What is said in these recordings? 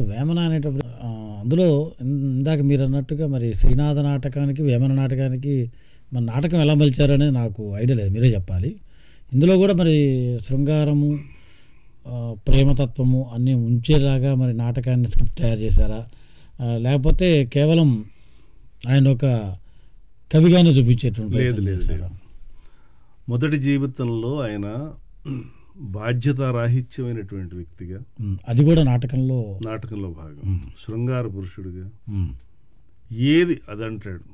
వేమన అనేటప్పుడు అందులో ఇందాక మీరు అన్నట్టుగా మరి శ్రీనాథ నాటకానికి వేమన నాటకానికి మన నాటకం ఎలా మలిచారనేది నాకు ఐడియా లేదు, మీరే చెప్పాలి. ఇందులో కూడా మరి శృంగారము ప్రేమతత్వము అన్నీ ఉంచేలాగా మరి నాటకాన్ని స్క్రిప్ట్ తయారు చేశారా, లేకపోతే కేవలం ఆయన ఒక కవిగానే చూపించేటువంటి? లేదు. మొదటి జీవితంలో ఆయన బాధ్యతారాహిత్యమైనటువంటి వ్యక్తిగా, అది కూడా నాటకంలో భాగం, శృంగార పురుషుడిగా ఏది అదంటాడు.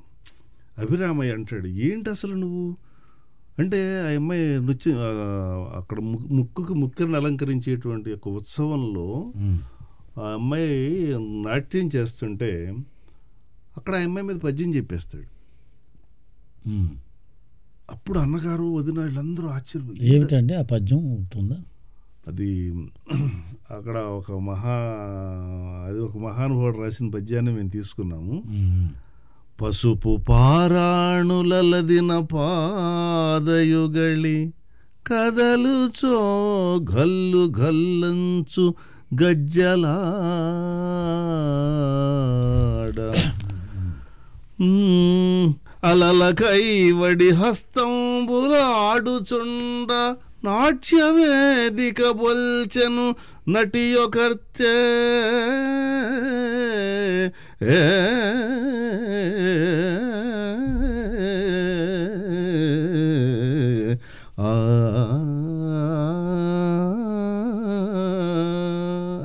అభిరామయ్య అంటాడు, ఏంటి అసలు నువ్వు అంటే ఆ అమ్మాయి నృత్యం అక్కడ ముక్కుని అలంకరించేటువంటి ఒక ఉత్సవంలో ఆ అమ్మాయి నాట్యం చేస్తుంటే అక్కడ ఆ అమ్మాయి మీద పద్యం చెప్పేస్తాడు. అప్పుడు అన్నగారు వదిన వీళ్ళందరూ ఆశ్చర్యం, ఏమిటండి ఆ పద్యం ఉంటుందా? అది అక్కడ ఒక మహానుభావుడు రాసిన పద్యాన్ని మేము తీసుకున్నాము. పసుపు పారాణులదిన పాదయుగళి కదలుచో గల్లు గల్లంచు గజ్జలాడ అలల కైవడి హస్తంబులాడుచుండ నాట్యవేదిక బొల్చెను నటియొకర్చే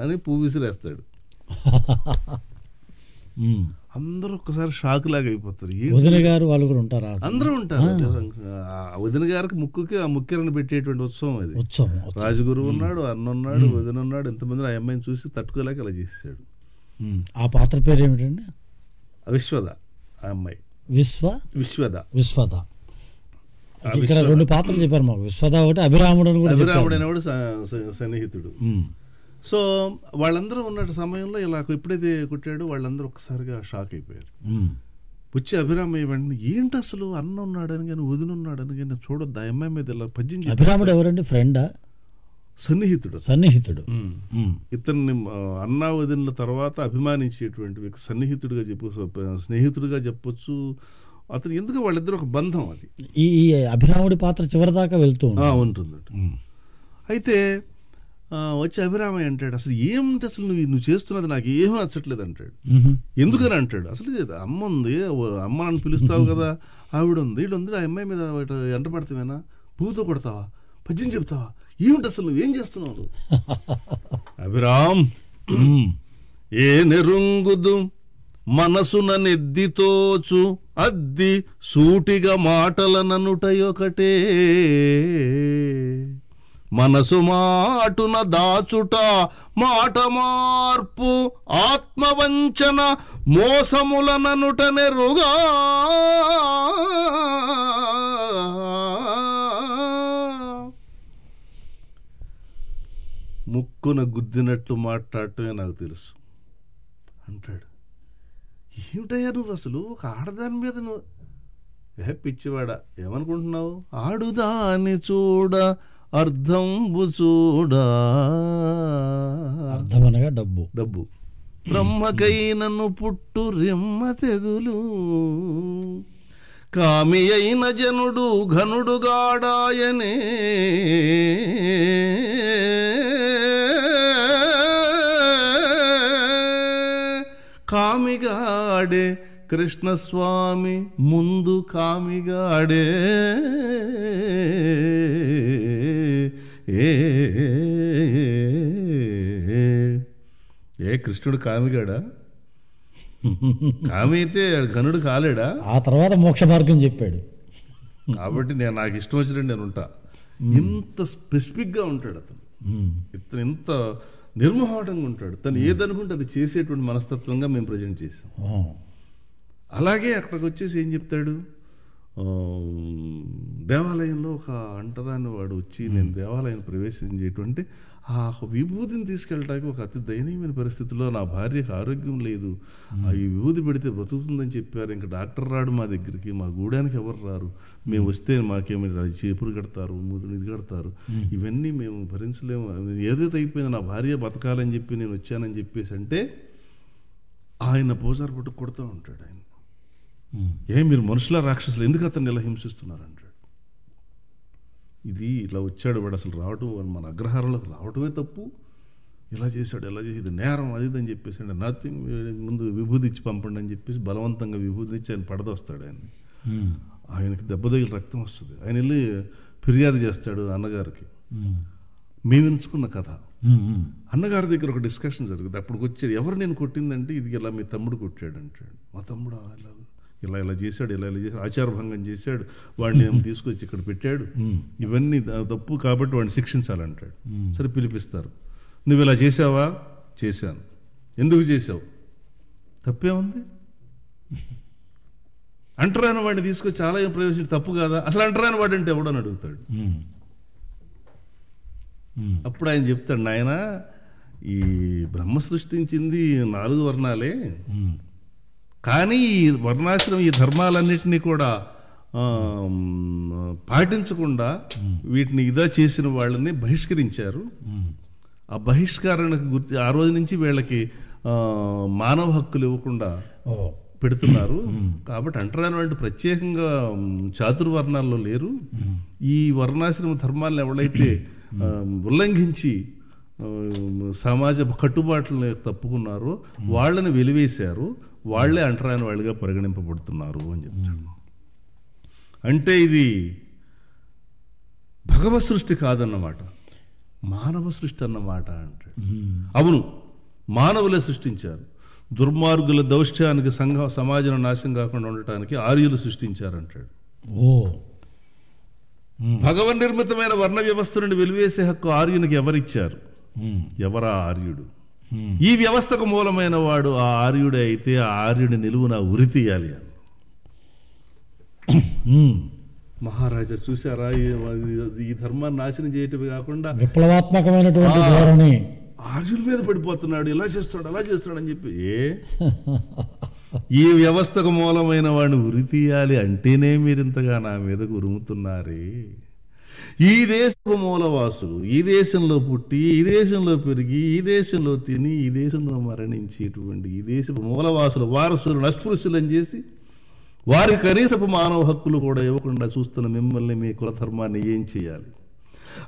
అని పువ్వు విసిరేస్తాడు. అందరూ ఒక్కసారి షాక్ లాగా అయిపోతారు. వదిన గారు వాళ్ళు కూడా ఉంటారు, అందరూ ఉంటారు. వదిన గారికి ఆ ముక్కెరని పెట్టేటువంటి ఉత్సవం అది. రాజగురు ఉన్నాడు, అన్న ఉన్నాడు, వదిన ఉన్నాడు, ఎంతమంది ఆ అమ్మాయిని చూసి తట్టుకోలేక అలా చేసాడు. ఆ పాత్ర పేరు ఏమిటండి? విశ్వద. ఆ అమ్మాయి విశ్వద. ఇక్కడ రెండు పాత్రలు చెప్పారు మాకు, విశ్వద ఒకటి, అభిరాముడు అనేవాడు సన్నిహితుడు. సో వాళ్ళందరూ ఉన్న సమయంలో ఇలా ఎప్పుడైతే కొట్టాడో వాళ్ళందరూ ఒక్కసారిగా షాక్ అయిపోయారు. వచ్చి అభిరామయ్య వెంటనే ఏంటి అసలు అన్న ఉన్నాడని కానీ వదిన ఉన్నాడని కానీ చూడొద్దు, ఆ అమ్మాయి మీద ఇలా పద్యం. అభిరాముడు ఎవరండి? ఫ్రెండా? సన్నిహితుడు. ఇతన్ని అన్నా వదినల తర్వాత అభిమానించేటువంటి వ్యక్తి, స్నేహితుడిగా చెప్పొచ్చు అతను. ఎందుకు వాళ్ళిద్దరు ఒక బంధం అది. ఈ అభిరాముడి పాత్ర చివరి దాకా వెళ్తూ ఉంటుంది. అయితే వచ్చి అభిరామయ్య అంటాడు, అసలు ఏమిటి అసలు నువ్వు చేస్తున్నది నాకు ఏమీ నచ్చట్లేదు అంటాడు. ఎందుకని అంటాడు, అసలు అమ్మ ఉంది, అమ్మ నన్ను పిలుస్తావు కదా, ఆవిడ ఉంది, వీళ్ళు ఉంది, ఆ అమ్మాయి మీద ఎంట పడతావేనా, పువ్వుతో కొడతావా, పద్యం చెప్తావా, ఏమిటి అసలు నువ్వేం చేస్తున్నావు? అభిరామ్ ఏ నెరుంగుదు మనసున నెద్దితోచు అద్ది సూటిగా మాటలననుటయొకటే, మనసు మాటున దాచుట మాట మార్పు ఆత్మవంచన మోసములననుట నెరుగా, ముక్కున గుద్దినట్లు మాట్లాడటమే నాకు తెలుసు అంటాడు. ఏమిటయ్యా నువ్వు అసలు ఒక ఆడదాని మీద నువ్వు పిచ్చివాడా ఏమనుకుంటున్నావు? ఆడుదాని చూడ అర్థంబు చూడా, అర్థమనగా డబ్బు బ్రహ్మకైనను పుట్టు రెమ్మ తెగులు, కామి అయిన జనుడు ఘనుడుగాడాయనే, కామిగాడే కృష్ణస్వామి ముందు కామిగాడే, ఏ కృష్ణుడు కామిగాడా? కామి అయితే ఘనుడు కాలేడా? ఆ తర్వాత మోక్ష మార్గం చెప్పాడు. కాబట్టి నాకు ఇష్టం వచ్చినట్టు నేను ఉంటా. ఇంత స్పెసిఫిక్గా ఉంటాడు అతను, ఇంత నిర్మోహటంగా ఉంటాడు. తను ఏదనుకుంటే అది చేసేటువంటి మనస్తత్వంగా మేము ప్రజెంట్ చేసాం. అలాగే అక్కడికి వచ్చేసి ఏం చెప్తాడు, దేవాలయంలో ఒక అంటరాని వాడు వచ్చి నేను దేవాలయం ప్రవేశించేటువంటి ఆ విభూతిని తీసుకెళ్ళడానికి ఒక అతి దయనీయమైన పరిస్థితిలో నా భార్యకు ఆరోగ్యం లేదు, ఈ విభూతి పెడితే బ్రతుకుతుందని చెప్పారు, ఇంకా డాక్టర్ రాడు మా దగ్గరికి, మా గూడానికి ఎవరు రారు, మేము వస్తే మాకేమైనా చీపురు కడతారు, ఇది కడతారు, ఇవన్నీ మేము భరించలేము, ఏదైతే అయిపోయింది నా భార్య బతకాలని చెప్పి నేను వచ్చానని చెప్పేసి అంటే ఆయన పూజారి పట్టు కొడుతూ ఉంటాడు. ఆయన మీరు మనుషుల రాక్షసులు, ఎందుకు అతన్ని ఇలా హింసిస్తున్నారు అంటాడు. ఇది ఇలా వచ్చాడు వాడు, అసలు రావడం మన అగ్రహారంలోకి రావడమే తప్పు, ఇలా చేశాడు, ఇలా చేసి ఇది నేరం, అది అని చెప్పేసి అంటే నథింగ్, ముందు విభూతి ఇచ్చి పంపండి అని చెప్పేసి బలవంతంగా విభూతి ఇచ్చి ఆయన పడదొస్తాడు. ఆయనకి దెబ్బ తగిలి రక్తం వస్తుంది. ఆయన వెళ్ళి ఫిర్యాదు చేస్తాడు అన్నగారికి. మేము ఎంచుకున్న కథ అన్నగారి దగ్గర ఒక డిస్కషన్ జరుగుతుంది. అప్పుడు వచ్చాడు, ఎవరు నేను కొట్టిందంటే ఇది ఇలా మీ తమ్ముడు కొట్టాడు అంటాడు. మా తమ్ముడు ఇలా ఇలా చేశాడు, ఇలా చేశాడు, ఆచారభంగం చేశాడు, వాడిని ఏమో తీసుకొచ్చి ఇక్కడ పెట్టాడు, ఇవన్నీ తప్పు కాబట్టి వాడిని శిక్షించాలంటాడు. సరే పిలిపిస్తారు. నువ్వు ఇలా చేసావా? చేశాను. ఎందుకు చేసావు? తప్పేముంది? అంటరాని వాడిని తీసుకొచ్చి చాలా ఏం ప్రవేశించి తప్పు కాదా? అసలు అంటరాని వాడు అంటే ఎవడని అడుగుతాడు. అప్పుడు ఆయన చెప్తాడు, నాయన ఈ బ్రహ్మ సృష్టించింది 4 వర్ణాలే, కానీ ఈ వర్ణాశ్రమం ఈ ధర్మాలన్నింటినీ కూడా పాటించకుండా వీటిని ఇదా చేసిన వాళ్ళని బహిష్కరించారు. ఆ బహిష్కరణకు గుర్తి ఆ రోజు నుంచి వీళ్ళకి మానవ హక్కులు ఇవ్వకుండా పెడుతున్నారు. కాబట్టి అంటరాని వాళ్ళు ప్రత్యేకంగా చాతుర్వర్ణాల్లో లేరు. ఈ వర్ణాశ్రమ ధర్మాలను ఎవరైతే ఉల్లంఘించి సమాజ కట్టుబాట్లను తప్పుకున్నారో వాళ్ళని వెలివేశారు, వాళ్లే అంటరాని వాళ్ళుగా పరిగణింపబడుతున్నారు అని చెప్తాడు. అంటే ఇది భగవత్ సృష్టి కాదన్నమాట, మానవ సృష్టి అన్నమాట అంటాడు. అవును, మానవులే సృష్టించారు. దుర్మార్గుల దౌష్ట్యానికి సమాజం నాశనం కాకుండా ఉండటానికి ఆర్యులు సృష్టించారంటాడు. భగవన్ నిర్మితమైన వర్ణ వ్యవస్థ నుండి వెలివేసే హక్కు ఆర్యునికి ఎవరిచ్చారు? ఎవరా ఆర్యుడు? ఈ వ్యవస్థకు మూలమైన వాడు ఆ ఆర్యుడే అయితే ఆ ఆర్యుడి నిలువున ఉరి తీయాలి. మహారాజా చూసారా, ఈ ధర్మాన్ని నాశనం చేయటమే కాకుండా విప్లవాత్మకమైనటువంటి ధోరణి ఆర్యుల మీద పడిపోతున్నాడు, ఇలా చేస్తాడు అలా చేస్తాడు అని చెప్పి ఈ వ్యవస్థకు మూలమైన వాడిని ఉరి తీయాలి అంటేనే మీరింతగా నా మీదకు ఉరుముతున్నారే. ఈ దేశపు మూలవాసులు, ఈ దేశంలో పుట్టి ఈ దేశంలో పెరిగి ఈ దేశంలో తిని ఈ దేశంలో మరణించేటువంటి ఈ దేశపు మూలవాసులు వారసులు నస్పృశ్యులని చేసి వారి కనీసపు మానవ హక్కులు కూడా ఇవ్వకుండా చూస్తున్న మిమ్మల్ని, మీ కులధర్మాన్ని ఏం చేయాలి?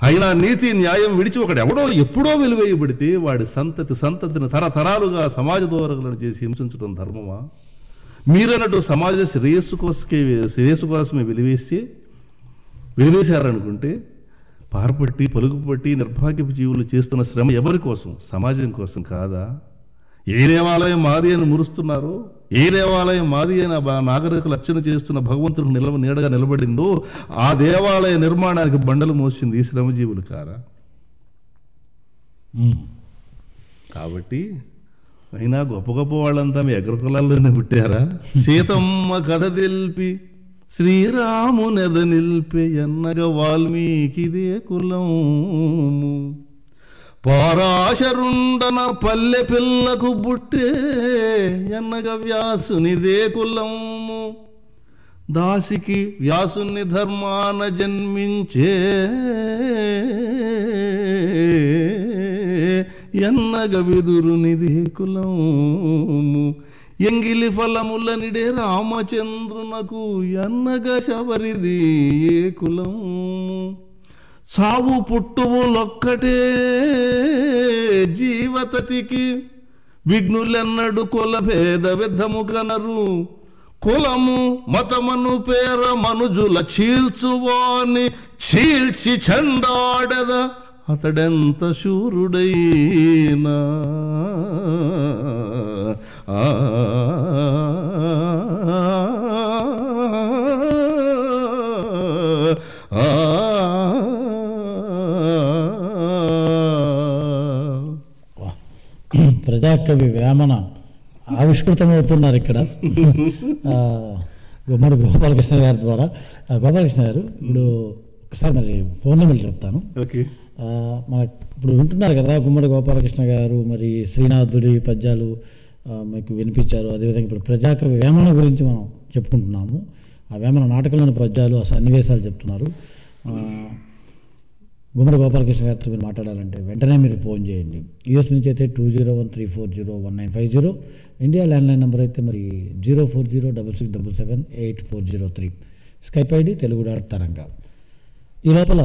అయినా నీతి న్యాయం విడిచి ఒకడు ఎవడో ఎప్పుడో వెలువేయబడితే వాడి సంతతిని తరతరాలుగా సమాజ దూరలను చేసి హింసించడం ధర్మమా? మీరన్నట్టు సమాజ శ్రేయస్సు కోసమే వెలివేశారనుకుంటే పారపట్టి పలుకుపట్టి నిర్భాగ్యపు జీవులు చేస్తున్న శ్రమ ఎవరి కోసం? సమాజం కోసం కాదా? ఏ దేవాలయం మాది అని మురుస్తున్నారు, ఏ దేవాలయం మాది అని నాగరిక లక్షణ చేస్తున్న భగవంతుడికి నీడగా నిలబడిందో ఆ దేవాలయ నిర్మాణానికి బండలు మోసింది ఈ శ్రమజీవులు కారా? కాబట్టి అయినా గొప్ప గొప్ప వాళ్ళంతా మీ అగ్రకులాల్లోనే పుట్టారా? సీతమ్మ కథ తెలిపి శ్రీరామునెద నిల్పే ఎన్నగ వాల్మీకిదే కులము, పరాశరుండన పల్లె పిల్లకు బుట్టే ఎన్నగ వ్యాసునిదే కులము, దాసికి వ్యాసుని ధర్మాన జన్మించే ఎన్నగ విదురునిదే కులము, ఎంగిలి ఫలములనిడే రామచంద్రునకు ఎన్నగ శబరిది ఏ కులము, సావు పుట్టువులొక్కటే జీవతతికి విఘ్నులెన్నడు కులభేద విధము గనరు, కులము మతమను పేర మనుజుల చీల్చువాని చీల్చి చండాడద అతడెంత శూరుడైనా. ప్రజాకవి వేమన ఆవిష్కృతమవుతున్నారు ఇక్కడ గుమ్మడి గోపాలకృష్ణ గారి ద్వారా. గోపాలకృష్ణ గారు, ఇప్పుడు ఒకసారి మరి ఫోన్ నెంబర్ చెప్తాను. ఓకే. మన ఇప్పుడు వింటున్నారు కదా గుమ్మడి గోపాలకృష్ణ గారు మరి శ్రీనాథుడి పద్యాలు మీకు వినిపించారు. అదేవిధంగా ఇప్పుడు ప్రజాకవి వేమన గురించి మనం చెప్పుకుంటున్నాము. ఆ వేమన నాటకంలోని పద్యాలు, ఆ సన్నివేశాలు చెప్తున్నారు. గుమ్మడి గోపాలకృష్ణ గారితో మీరు మాట్లాడాలంటే వెంటనే మీరు ఫోన్ చేయండి. యూఎస్ నుంచి అయితే 201340195, ఇండియా ల్యాండ్లైన్ నెంబర్ అయితే మరి 04066778403, స్కైప్ ఐడి తెలుగు.తరంగ. ఈ లోపల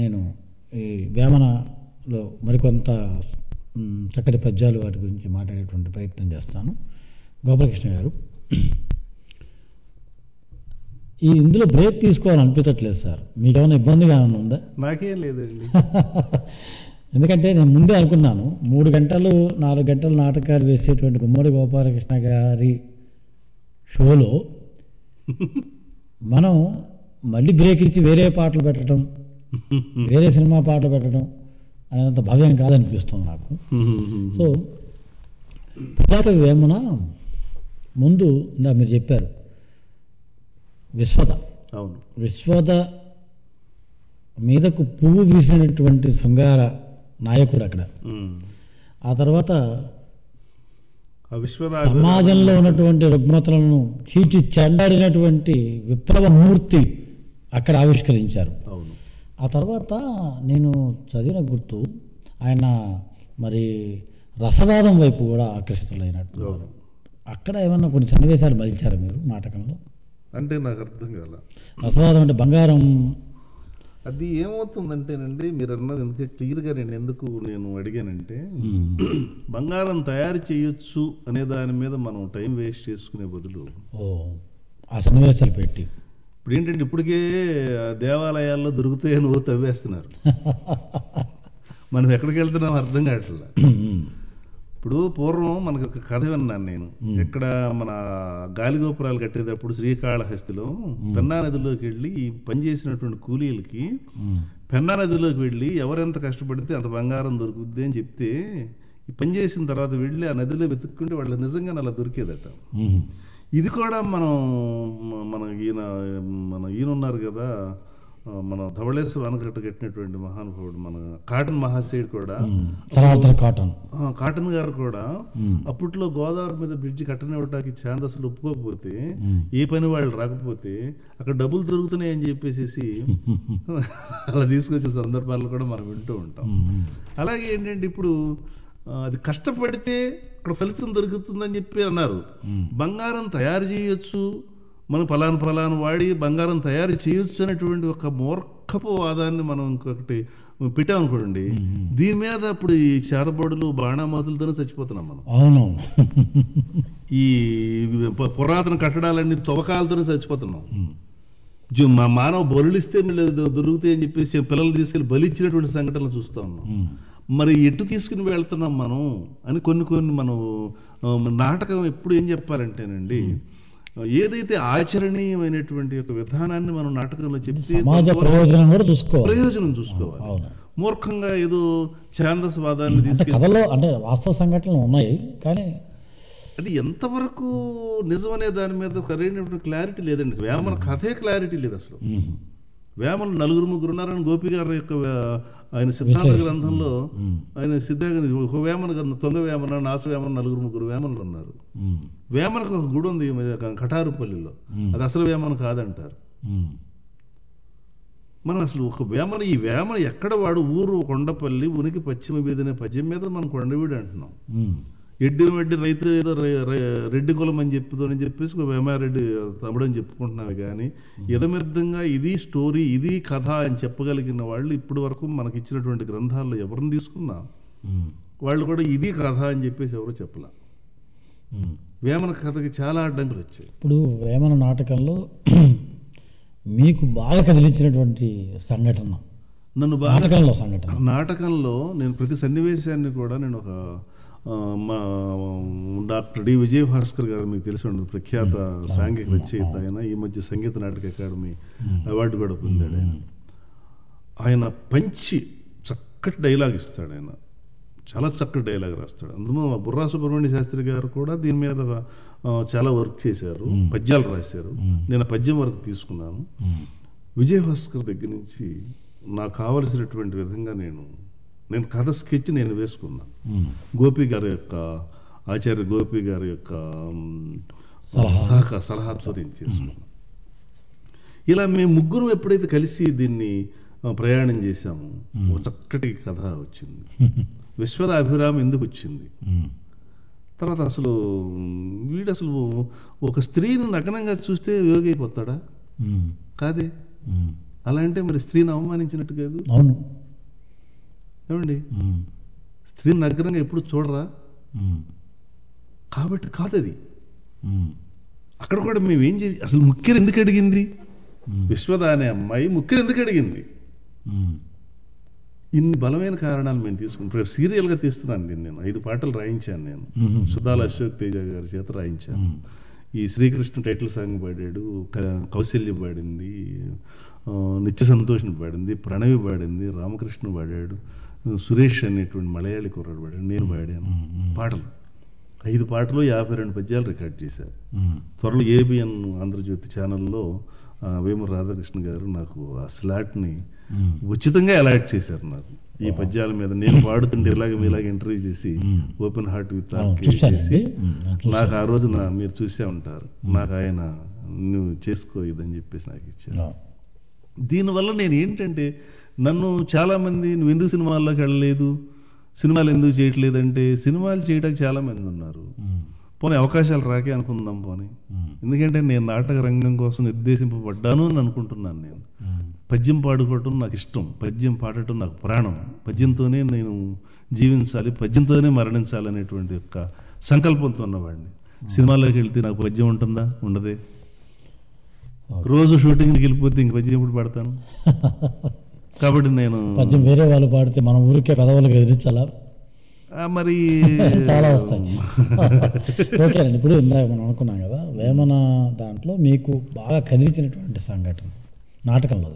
నేను ఈ వేమనలో మరికొంత చక్కటి పద్యాలు వాటి గురించి మాట్లాడేటువంటి ప్రయత్నం చేస్తాను. గోపాలకృష్ణ గారు, ఇందులో బ్రేక్ తీసుకోవాలనిపించట్లేదు సార్, మీకేమైనా ఇబ్బందిగా ఉందా? నాకేం లేదండి. ఎందుకంటే నేను ముందే అనుకున్నాను 3 గంటలు 4 గంటలు నాటకాలు వేసేటువంటి గుమ్మడి గోపాలకృష్ణ గారి షోలో మనం మళ్ళీ బ్రేక్ ఇచ్చి వేరే పాటలు పెట్టడం, వేరే సినిమా పాటలు పెట్టడం అనేంత భావ్యం కాదనిపిస్తుంది నాకు. సో ప్రజాకవి వేమన ముందు ఇందా మీరు చెప్పారు విశ్వద. అవును, విశ్వద మీదకు పువ్వు వీసినటువంటి శృంగార నాయకుడు అక్కడ. ఆ తర్వాత సమాజంలో ఉన్నటువంటి రుగ్మతలను చీచి చెండాడినటువంటి విప్లవ మూర్తి అక్కడ ఆవిష్కరించారు. ఆ తర్వాత నేను చదివిన గుర్తు ఆయన మరి రసవాదం వైపు కూడా ఆకర్షితులైనట్టు. అక్కడ ఏమన్నా కొన్ని సన్నివేశాలు మలిచారు మీరు నాటకంలో? అంటే నాకు అర్థం కాల. రసవాదం అంటే బంగారం. అది ఏమవుతుందంటేనండి, మీరు అన్నది ఎందుకు క్లియర్గా నేను అడిగానంటే, బంగారం తయారు చేయొచ్చు అనే దాని మీద మనం టైం వేస్ట్ చేసుకునే బదులు ఆ సన్నివేశాలు పెట్టి ఇప్పుడు ఏంటంటే ఇప్పటికే దేవాలయాల్లో దొరుకుతాయని తవ్వేస్తున్నారు. మనం ఎక్కడికి వెళ్తున్నాం అర్థం కావట్లేదు. ఇప్పుడు పూర్వం మనకు ఒక కథ విన్నాను నేను. ఎక్కడ మన గాలిగోపురాలు కట్టేటప్పుడు శ్రీకాళహస్తిలో పెన్నా నదిలోకి వెళ్ళి పనిచేసినటువంటి కూలీలకి పెన్నా నదిలోకి వెళ్ళి ఎవరెంత కష్టపడితే అంత బంగారం దొరుకుద్ది అని చెప్తే ఈ పని చేసిన తర్వాత వెళ్ళి ఆ నదిలో వెతుక్కుంటే వాళ్ళు నిజంగా అలా దొరికేదట. ఇది కూడా మన ఈయన ఉన్నారు కదా, మన ధవళేశ్వర ఆనకట్ట కట్టినటువంటి మహానుభావుడు మన కాటన్ మహాశయుడు కూడా, కాటన్ గారు కూడా అప్పట్లో గోదావరి మీద బ్రిడ్జి కట్టనివ్వటానికి ఛాందస్సులు ఒప్పుకోకపోతే, ఏ పని వాళ్ళు రాకపోతే అక్కడ డబ్బులు దొరుకుతున్నాయి అని చెప్పేసి అలా తీసుకొచ్చే సందర్భాలు కూడా మనం వింటూ ఉంటాం. అలాగే ఏంటంటే ఇప్పుడు అది కష్టపడితే అక్కడ ఫలితం దొరుకుతుందని చెప్పి అన్నారు. బంగారం తయారు చేయొచ్చు, మనం ఫలాను వాడి బంగారం తయారు చేయొచ్చు అనేటువంటి ఒక మూర్ఖపు వాదాన్ని మనం ఇంకొకటి పెట్టామనుకోండి, దీని మీద అప్పుడు ఈ చేతబడులు బాణామతులతోనే చచ్చిపోతున్నాం మనం. అవును, ఈ పురాతన కట్టడాలన్నీ తవ్వకాలతోనే చచ్చిపోతున్నాం. మా మానవ బలులిస్తే దొరుకుతాయి అని చెప్పేసి పిల్లలు తీసుకెళ్ళి బలిచ్చినటువంటి సంఘటనలు చూస్తూ ఉన్నాం. మరి ఎటు తీసుకుని వెళ్తున్నాం మనం అని కొన్ని మనం నాటకం ఎప్పుడు ఏం చెప్పాలంటేనండి, ఏదైతే ఆచరణీయమైనటువంటి ఒక విధానాన్ని మనం నాటకంలో చెప్తే ప్రయోజనం చూసుకోవాలి. మూర్ఖంగా ఏదో ఛాందస్వాదాన్ని తీసుకెళ్ళి కథలో అంటే వాస్తవ సంఘటనలు ఉన్నాయి, కానీ అది ఎంతవరకు నిజం అనే దాని మీద సరైనటువంటి క్లారిటీ లేదండి. వేమన కథే క్లారిటీ లేదు అసలు. వేమన 4 ఉన్నారని గోపి గారి యొక్క ఆయన సిద్ధాంత గ్రంథంలో ఆయన ఒక వేమన తొంగ వేమన, నాస వేమన, 4 వేమనలు ఉన్నారు. వేమనకు ఒక గుడి ఉంది కటారుపల్లిలో, అది అసలు వేమన కాదంటారు. మనం అసలు ఒక వేమన, ఈ వేమన ఎక్కడ వాడు ఊరు కొండపల్లి ఉనికి పశ్చిమ వీధి పద్యం మీద మనం కొండవీడు అంటున్నాం. ఎడ్డి రైతు ఏదో రెడ్డి కులం అని చెప్పేసి వేమారెడ్డి తమ్ముడని చెప్పుకుంటున్నావు. కానీ యథమిర్థంగా ఇది స్టోరీ, ఇది కథ అని చెప్పగలిగిన వాళ్ళు ఇప్పటి వరకు మనకి ఇచ్చినటువంటి గ్రంథాల్లో ఎవరిని తీసుకున్నా వాళ్ళు కూడా ఇది కథ అని చెప్పేసి ఎవరు చెప్పలే. వేమన కథకి చాలా అడ్డంకులు వచ్చాయి. ఇప్పుడు వేమన నాటకంలో మీకు బాగా కదిలించినటువంటి సంఘటన, నన్ను నాటకంలో నేను ప్రతి సన్నివేశాన్ని కూడా నేను ఒక డాక్టర్ డి విజయభాస్కర్ గారు, మీకు తెలిసి ఉండదు, ప్రఖ్యాత సాంఘిక రచయిత. ఆయన ఈ మధ్య సంగీత నాటక అకాడమీ అవార్డు కూడా పొందాడు. ఆయన పంచి చక్కటి డైలాగ్ ఇస్తాడు. ఆయన చాలా చక్కటి డైలాగ్ రాస్తాడు. అందులో బుర్రా సుబ్రహ్మణ్య శాస్త్రి గారు కూడా దీని మీద చాలా వర్క్ చేశారు, పద్యాలు రాశారు. నేను పద్యం వరకు తీసుకున్నాను. విజయభాస్కర్ దగ్గర నుంచి నాకు కావలసినటువంటి విధంగా నేను కథ స్కెచ్ నేను వేసుకున్నా. గోపి గారి యొక్క ఆచార్య గోపి గారి యొక్క సలహాతో నేను చేసుకున్నాను. ఇలా మేము ముగ్గురు ఎప్పుడైతే కలిసి దీన్ని ప్రయాణం చేశామో ఒక చక్కటి కథ వచ్చింది. విశ్వద అభిరామ్ ఎందుకు వచ్చింది, తర్వాత అసలు వీడు అసలు ఒక స్త్రీని నగ్నంగా చూస్తే యోగి అయిపోతాడా? కాదే. అలా అంటే మరి స్త్రీని అవమానించినట్టు కాదు. అవును ఏమండి, స్త్రీని నగ్నంగా ఎప్పుడు చూడరా? కాబట్టి కాదు అది. అక్కడ కూడా మేము ఏం చేయాలి, అసలు ముఖ్యం ఎందుకు అడిగింది? విశ్వద అనే అమ్మాయి ముఖ్యం ఎందుకు అడిగింది? ఇన్ని బలమైన కారణాలు మేము తీసుకుంటాం. సీరియల్గా తీస్తున్నాను దీన్ని. నేను 5 పాటలు రాయించాను. నేను సుధాల అశోక్ తేజ గారి చేత రాయించాను. ఈ శ్రీకృష్ణ టైటిల్ సాంగ్ పాడాడు, కౌశల్య పాడింది, నిత్య సంతోషిని పాడింది, ప్రణవి పాడింది, రామకృష్ణ పాడాడు, సురేష్ అనేటువంటి మలయాళీ కుర్రాడు పాడాడు, నేను పాడాను పాటలు. 5 పాటలు 52 పద్యాలు రికార్డ్ చేశారు. త్వరలో ఏబిఎన్ ఆంధ్రజ్యోతి ఛానల్లో వేమూరు రాధాకృష్ణ గారు నాకు ఆ స్లాట్ని ఉచితంగా అలాట్ చేశారు నాకు. ఈ పద్యాల మీద నేను పాడుతుంటే ఇలాగ ఇంటర్వ్యూ చేసి ఓపెన్ హార్ట్ విత్ చేసి నాకు ఆ రోజు మీరు చూసే ఉంటారు, నాకు ఆయన నువ్వు చేసుకో ఇదని చెప్పేసి నాకు ఇచ్చారు. దీనివల్ల నేను ఏంటంటే, నన్ను చాలామంది నువ్వు ఎందుకు సినిమాల్లోకి వెళ్ళలేదు, సినిమాలు ఎందుకు చేయట్లేదంటే, సినిమాలు చేయడానికి చాలామంది ఉన్నారు. పోనీ అవకాశాలు రాకే అనుకుందాం పోనీ. ఎందుకంటే నేను నాటక రంగం కోసం నిర్దేశింపబడ్డాను అని అనుకుంటున్నాను. నేను పద్యం పాడుకోవటం నాకు ఇష్టం, పద్యం పాడటం నాకు ప్రాణం, పద్యంతోనే నేను జీవించాలి, పద్యంతోనే మరణించాలి అనేటువంటి యొక్క సంకల్పంతో ఉన్నవాడిని. సినిమాలోకి వెళ్తే నాకు పద్యం ఉంటుందా? ఉండదే. రోజు షూటింగ్కి వెళ్ళిపోతే ఇంక పద్యం ఎప్పుడు పాడతాను? కాబట్టి నేను పద్యం వేరే వాళ్ళు పాడితే మనం ఊరికే పెదవులకు ఎదిరించాలా? మరి చాలా వస్తాయి. ఓకేనండి. ఇప్పుడు ఇందాక మనం అనుకున్నాం కదా, వేమన దాంట్లో మీకు బాగా కదిలించినటువంటి సంఘటన నాటకంలో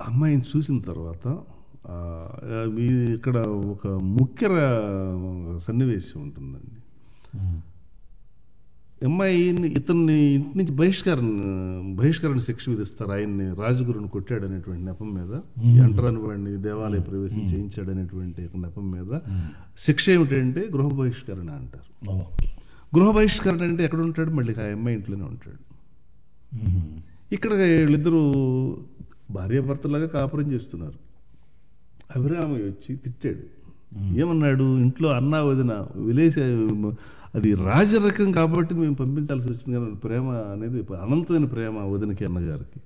అమ్మాయిని చూసిన తర్వాత ఇక్కడ ఒక ముఖ్య సన్నివేశం ఉంటుందండి. అమ్మాయిని ఇతన్ని ఇంటి నుంచి బహిష్కరణ శిక్ష విధిస్తారు. ఆయన్ని రాజగురుని కొట్టాడు అనేటువంటి నెపం మీద, అంటరాని వాడిని దేవాలయ ప్రవేశం చేయించాడు అనేటువంటి నెపం మీద శిక్ష ఏమిటంటే గృహ బహిష్కరణ అంటారు. గృహ బహిష్కరణ అంటే ఎక్కడ ఉంటాడు? మళ్ళీ ఆ అమ్మాయి ఇంట్లోనే ఉంటాడు. ఇక్కడ వీళ్ళిద్దరూ భార్యాభర్తలాగా కాపురం చేస్తున్నారు. అభిరామయ్య వచ్చి తిట్టాడు. ఏమన్నాడు? ఇంట్లో అన్నా వదిన విలేసే, అది రాజరకం కాబట్టి మేము పంపించాల్సి వచ్చింది కానీ ప్రేమ అనేది అనంతమైన ప్రేమ వదినకి అన్నగారికి.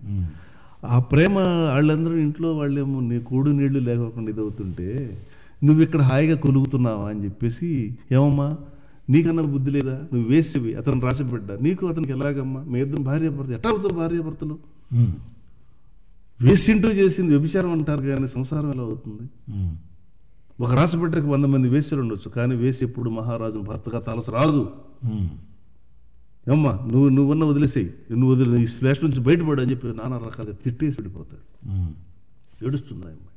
ఆ ప్రేమ వాళ్ళందరూ ఇంట్లో వాళ్ళేమో నీ కూడు నీళ్లు లేకోకుండా ఇదవుతుంటే నువ్వు ఇక్కడ హాయిగా కొలుగుతున్నావా అని చెప్పేసి, ఏమమ్మా నీకన్నా బుద్ధి లేదా, నువ్వు వేసేవి, అతను రాసిబిడ్డ, నీకు అతనికి ఎలాగమ్మా, మీ ఇద్దరు భార్యాభర్త ఎట్లా అవుతారు? భార్యాభర్తలు వేసింటూ చేసింది వ్యభిచారం అంటారు కానీ సంసారం ఎలా అవుతుంది? ఒక రాసిబిడ్డకు 100 మంది వేసులు ఉండొచ్చు, కానీ వేసి ఎప్పుడు మహారాజును భర్తగా తలసి రాదు. అమ్మా నువ్వన్న వదిలేసేయి, నువ్వు ఈ స్లాష్ నుంచి బయటపడు అని చెప్పి నానా రకాలుగా తిట్టేసి వెళ్ళిపోతాడు. ఏడుస్తుంది అమ్మాయి.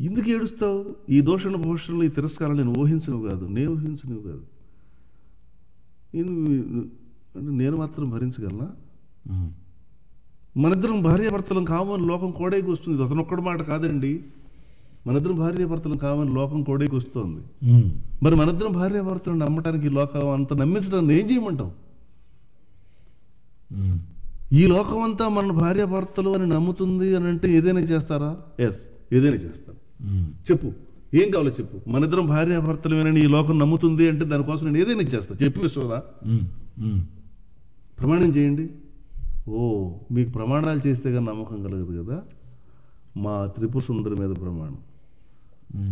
ఎందుకు ఏడుస్తావు? ఈ దోషణ భూషణలు, ఈ తిరస్కారాలు నేను ఊహించను కాదు, అంటే నేను మాత్రం భరించగలనా? మనిద్దరం భార్యాభర్తలం కామని లోకం కోడైకి వస్తుంది. అతనొక్కడి మాట కాదండి, మనిద్దరం భార్యాభర్తలం కామని లోకం కోడైకి వస్తుంది. మరి మనిద్దరం భార్యాభర్తలను నమ్మటానికి లోకం అంతా నమ్మించడానికి ఏం చేయమంటాం? ఈ లోకం అంతా మన భార్యాభర్తలు అని నమ్ముతుంది అని అంటే ఏదైనా చేస్తారా? ఎస్, ఏదైనా చేస్తాను. చెప్పు, ఏం కావాలో చెప్పు. మనిద్దరం భార్యాభర్తలమేనని ఈ లోకం నమ్ముతుంది అంటే దానికోసం నేను ఏదైనా చేస్తా. చెప్పు విశ్వదా, ప్రమాణం చేయండి. ఓ, మీకు ప్రమాణాలు చేస్తే కానీ నమ్మకం కలగదు కదా. మా త్రిపుర సుందరి మీద ప్రమాణం.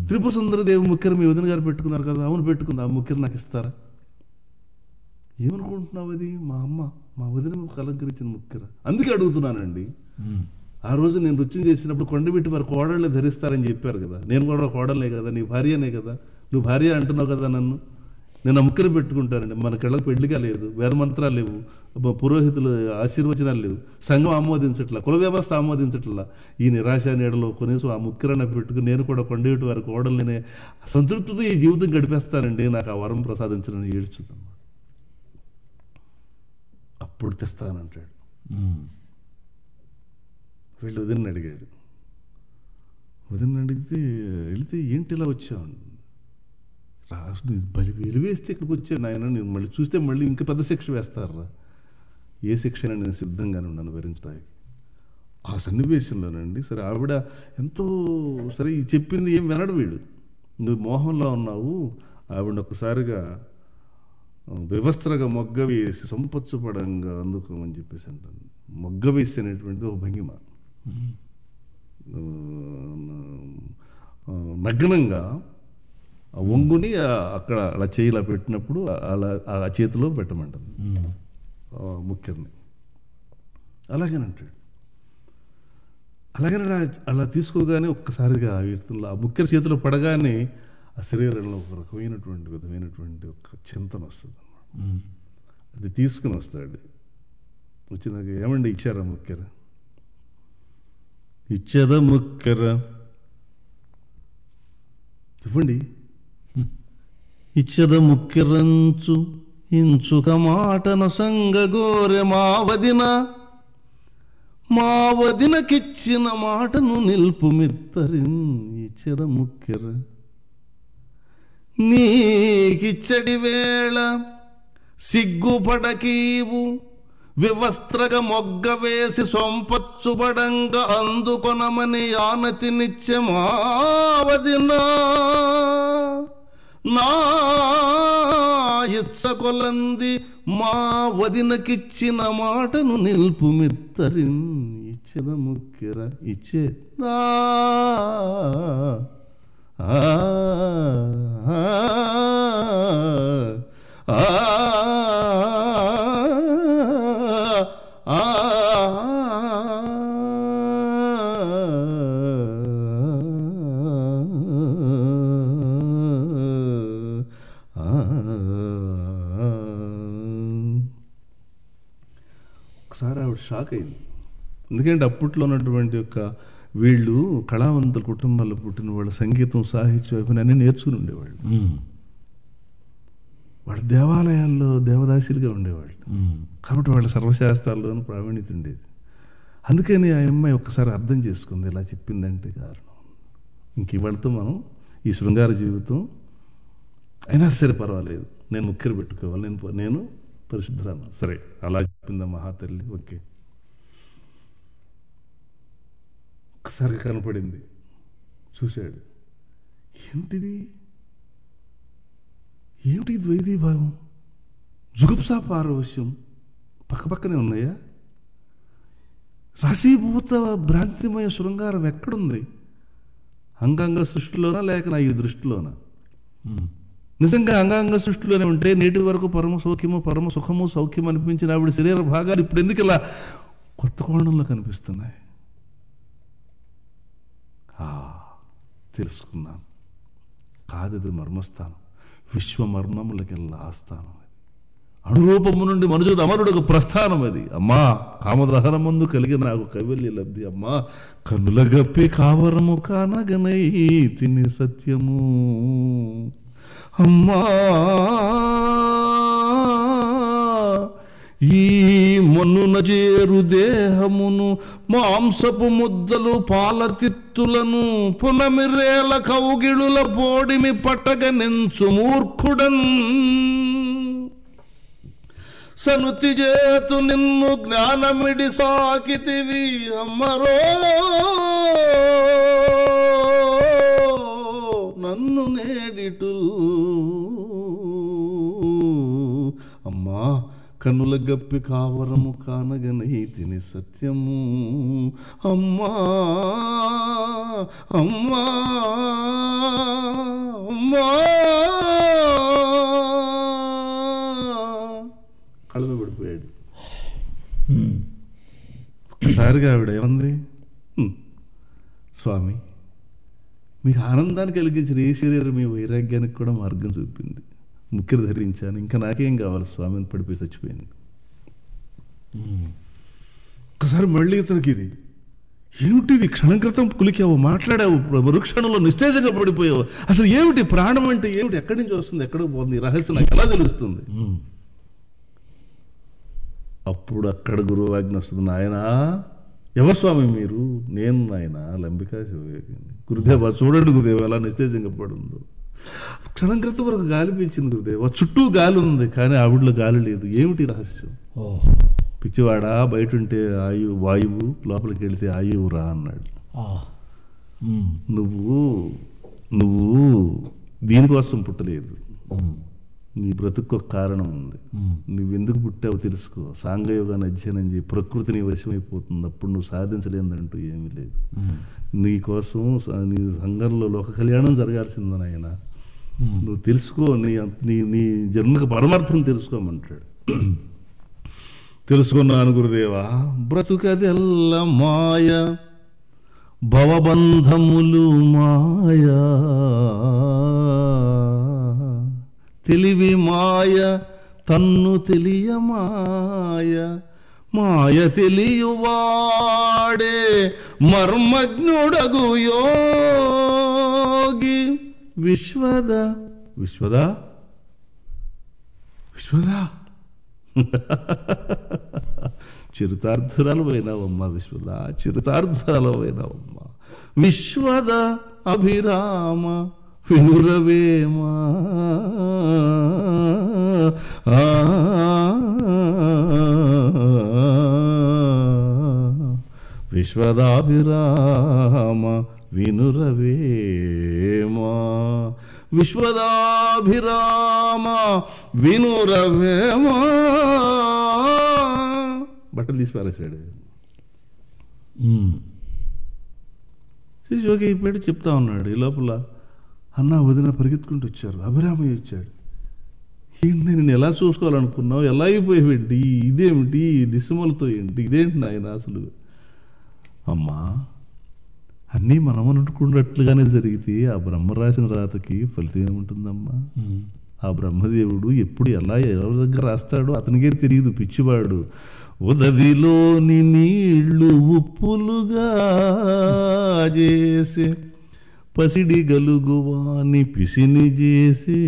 త్రిపుర సుందరి దేవి ముఖ్యరు మీ వదిన గారు పెట్టుకున్నారు కదా. అవును, పెట్టుకుంది. ఆ ముఖ్యరు నాకు ఇస్తారా? ఏమనుకుంటున్నావు? అది మా అమ్మ, మా వదిన అలంకరించిన ముఖ్యరా? అందుకే అడుగుతున్నానండి. ఆ రోజు నేను నృత్యం చేసినప్పుడు కొండబెట్టి వారు కోడళ్ళే ధరిస్తారని చెప్పారు కదా. నేను కూడా కోడలే కదా, నీ భార్యనే కదా, నువ్వు భార్య అంటున్నావు కదా నన్ను. నేను ఆ ముక్కలు పెట్టుకుంటానండి. మన కళ్ళకు పెళ్లిగా లేదు, వేద మంత్రాలు లేవు, పురోహితులు ఆశీర్వచనాలు లేవు, సంఘం ఆమోదించట్లా, కుల వ్యవస్థ ఆమోదించట్లా. ఈ నిరాశ నీడలో కనీసం ఆ ముక్కరన్న పెట్టుకుని నేను కూడా కొండేటి వారి కోడల్ని సంతృప్తితో ఈ జీవితం గడిపేస్తానండి, నాకు ఆ వరం ప్రసాదించడం ఏడ్చుతాను. అప్పుడు తెస్తానంటాడు. వీళ్ళు వదిన అడిగాడు. వదిన అడిగితే వెళితే ఏంటి ఇలా వచ్చావు, రాజు బలి వెలివేస్తే ఇక్కడికి వచ్చాను ఆయన, నేను మళ్ళీ చూస్తే మళ్ళీ ఇంకా పెద్ద శిక్ష వేస్తారా, ఏ శిక్ష అయినా నేను సిద్ధంగానే ఉన్నాను భరించడానికి. ఆ సన్నివేశంలోనండి సరే ఆవిడ ఎంతో సరే చెప్పింది ఏం వినడు వీడు. నువ్వు మోహంలో ఉన్నావు, ఆవిడ ఒక్కసారిగా వ్యవస్థగా మొగ్గ వేసి సొంపచ్చుపడంగా అందుకోమని చెప్పేసి అంటాను. మొగ్గ వేసి అనేటువంటిది ఒక భంగిమ, నగ్నంగా ఆ ఒంగుని అక్కడ అలా చేయిలా పెట్టినప్పుడు అలా ఆ చేతిలో పెట్టమంటుంది ముఖ్యని. అలాగేనంటాడు. అలాగనే అలా తీసుకోగానే ఒక్కసారిగా ఆ ముఖ్య చేతిలో పడగానే ఆ శరీరంలో ఒక రకమైనటువంటి విధమైనటువంటి ఒక చింతన వస్తుంది అన్నమాట. అది తీసుకుని వస్తాడు. వచ్చినాక ఏమండి ఇచ్చారా ముఖ్యర, ఇచ్చేదా ముఖ్యర, ఇవ్వండి, ఇచ్చద ముఖ్యరంచు ఇంచుక మాటన సంగగోరె మా వదినకిచ్చిన మాటను నిల్పుమిత్తరిన్, ఇచ్చద ముఖ్యర నీకిచ్చడి వేళ సిగ్గుపడకీవు, వివస్త్రగ మొగ్గ వేసి సొంపచ్చుబడంగ అందుకొనమని ఆనతినిచ్చే మా వదిన, నా ఇచ్చకొలంది మా వదినకిచ్చిన మాటను నిల్పుమిత్తరిన్, ఇచ్చేద ముఖ్యర, ఇచ్చేదా ఒకసారి ఆవిడ షాక్ అయింది. ఎందుకంటే అప్పట్లో ఉన్నటువంటి యొక్క వీళ్ళు కళావంతుల కుటుంబాల్లో పుట్టిన వాళ్ళు సంగీతం, సాహిత్యం అన్నీ నేర్చుకుని ఉండేవాళ్ళు. వాళ్ళ దేవాలయాల్లో దేవదాసులుగా ఉండేవాళ్ళు. కాబట్టి వాళ్ళ సర్వశాస్త్రాల్లోనూ ప్రావీణ్యత ఉండేది. అందుకని ఆ అమ్మాయి ఒక్కసారి అర్థం చేసుకుంది, ఇలా చెప్పిందంటే కారణం. ఇంక ఇవాళతో మనం ఈ శృంగార జీవితం అయినా సరే పర్వాలేదు, నేను ముఖ్యలు పెట్టుకోవాలి, నేను పరిశుద్ధరాను. సరే అలా చెప్పిందా మహాతల్లి, ఓకే. ఒక్కసారి కనపడింది, చూశాడు. ఏమిటిది, ఏమిటి ద్వైతీభావం, జుగుప్సా పారవశ్యం పక్కపక్కనే ఉన్నాయా? రాశీభూత భ్రాంతిమయ శృంగారం ఎక్కడుంది? అంగాంగ సృష్టిలోనా లేక నా ఈ దృష్టిలోనా? నిజంగా అంగాంగ సృష్టిలోనే ఉంటే నేటి వరకు పరమ సౌఖ్యము, పరమ సుఖము, సౌఖ్యం అనిపించిన ఆవిడ శరీర భాగాలు ఇప్పుడు ఎందుకు ఇలా కొత్త కోణంలో కనిపిస్తున్నాయి? తెలుసుకున్నాను, కాదది మర్మస్థానం, విశ్వమర్మములకెల్లా ఆస్థానం. అణురూపము నుండి మనుషుడు అమరుడు ప్రస్థానం అది. అమ్మా కామదహన ముందు కలిగి నాకు కైవల్య లబ్ధి. అమ్మా కన్నుల గప్పి కావరము కానగనై తిని సత్యము. అమ్మా ఈ మన్నున చేరు దేహమును మాంసపు ముద్దలు పాలతిత్తులను పునమిరేల కౌగిళుల పోడిమి పట్టగ నెంచు మూర్ఖుడన్ సనుతి చేతు నిన్ను జ్ఞానమిడి సాకితివి అమ్మరో నన్ను నేడిటు. అమ్మా కన్నుల గప్పి కావరము కానగనై తిని సత్యము. అమ్మా అమ్మా అమ్మా కళ్ళలో పడిపోయాడు. ఒక్కసారిగా ఆవిడ ఏమంది, స్వామి మీకు ఆనందాన్ని కలిగించిన ఏ శరీరం మీ వైరాగ్యానికి కూడా మార్గం చూపింది. ముక్కిరి ధరించాను, ఇంకా నాకేం కావాలి స్వామిని పడిపోయి చచ్చిపోయింది. ఒకసారి మళ్ళీ ఇతనికి ఇది ఏమిటిది, క్షణం క్రితం కులికావు, మాట్లాడావు, మరుక్షణంలో నిస్తేజంగా పడిపోయావు, అసలు ఏమిటి ప్రాణం అంటే ఏమిటి, ఎక్కడి నుంచి వస్తుంది, ఎక్కడికి పోతుంది, ఈ రహస్యం నాకు ఎలా తెలుస్తుంది? అప్పుడు అక్కడ గురువు ఆజ్ఞ వస్తుంది, నాయన ఎవరు స్వామి మీరు? నేను నాయన లంబికా శివయోగిని. గురుదేవ చూడండి గురుదేవ ఎలా నిస్తేజంగా పడుందో, క్షణం క్రితం వరకు గాలి పీల్చింది గురుదేవ, చుట్టూ గాలి ఉంది కానీ ఆవిడలో గాలి లేదు, ఏమిటి రహస్యం? పిచ్చివాడా, బయట ఉంటే వాయువు, లోపలికి వెళితే ఆయువు రా అన్నాడు. నువ్వు దీనికోసం పుట్టలేదు, నీ బ్రతుకు ఒక కారణం ఉంది, నువ్వెందుకు పుట్టావో తెలుసుకో, సాంఘయోగాన్ని అధ్యయనం చేయి, ప్రకృతి నీ వశమైపోతుంది, అప్పుడు నువ్వు సాధించలేదంటూ ఏమీ లేదు. నీ కోసం నీ సంఘంలో లోక కళ్యాణం జరగాల్సిందని ఆయన నువ్వు తెలుసుకో, నీ జన్మకు పరమార్థం తెలుసుకోమంటాడు. తెలుసుకున్నాను గురుదేవా, బ్రతుకదెల్ల మాయ, భవబంధములు మాయ, తెలివి మాయ, తన్ను తెలియ మాయ, మాయ తెలియువాడే మర్మజ్ఞుడగు యోగి. విశ్వద విశ్వద విశ్వద చిరుతార్థురాలు పోయినావమ్మా, విశ్వద చిరుతార్థురాలు పోయినావమ్మా. విశ్వద అభిరామ వినురవేమా, విశ్వదాభిరామ వినురవేమా, విశ్వదాభిరామ వినురవేమా. బట్టలు తీసి పారేశాడు. యోగి అయిపోయాడు, చెప్తా ఉన్నాడు. ఈ లోపల అన్న వదిన పరిగెత్తుకుంటూ వచ్చారు, అభిరామయ్య వచ్చాడు. ఏంటి నేను ఎలా చూసుకోవాలనుకున్నావు, ఎలా అయిపోయేవేంటి, ఇదేమిటి దిశమలతో ఏంటి, ఇదేంటి నాయన అసలు? అమ్మా అన్నీ మనం అనుకున్నట్లుగానే జరిగితే ఆ బ్రహ్మ రాసిన రాతకి ఫలితం ఏముంటుందమ్మా? ఆ బ్రహ్మదేవుడు ఎప్పుడు ఎలా ఎవరి దగ్గర రాస్తాడో అతనికే తెలియదు, పిచ్చివాడు. ఉదవిలోని నీళ్లు ఉప్పులుగా చేసే, పసిడి గలుగువాని పిసిని చేసే,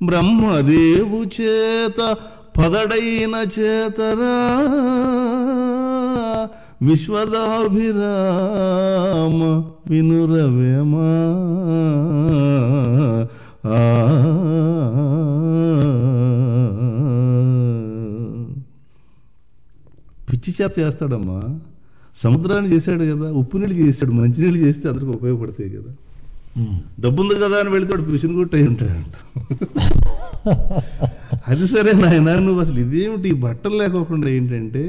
బ్రహ్మదేవు చేత పదడైన చేతరా, విశ్వదాభిరామ వినురవేమా. పిచ్చి చేత చేస్తాడమ్మా, సముద్రాన్ని చేశాడు కదా, ఉప్పు నీళ్ళు చేశాడు, మంచినీళ్ళు చేస్తే అందరికి ఉపయోగపడతాయి కదా. డబ్బుంది కదా అని వెళితే వాడు పిసిని కొట్టి ఉంటాడంట. అది సరే నాయన, నువ్వు అసలు ఇదేమిటి బట్టలు లేకోకుండా ఏంటంటే,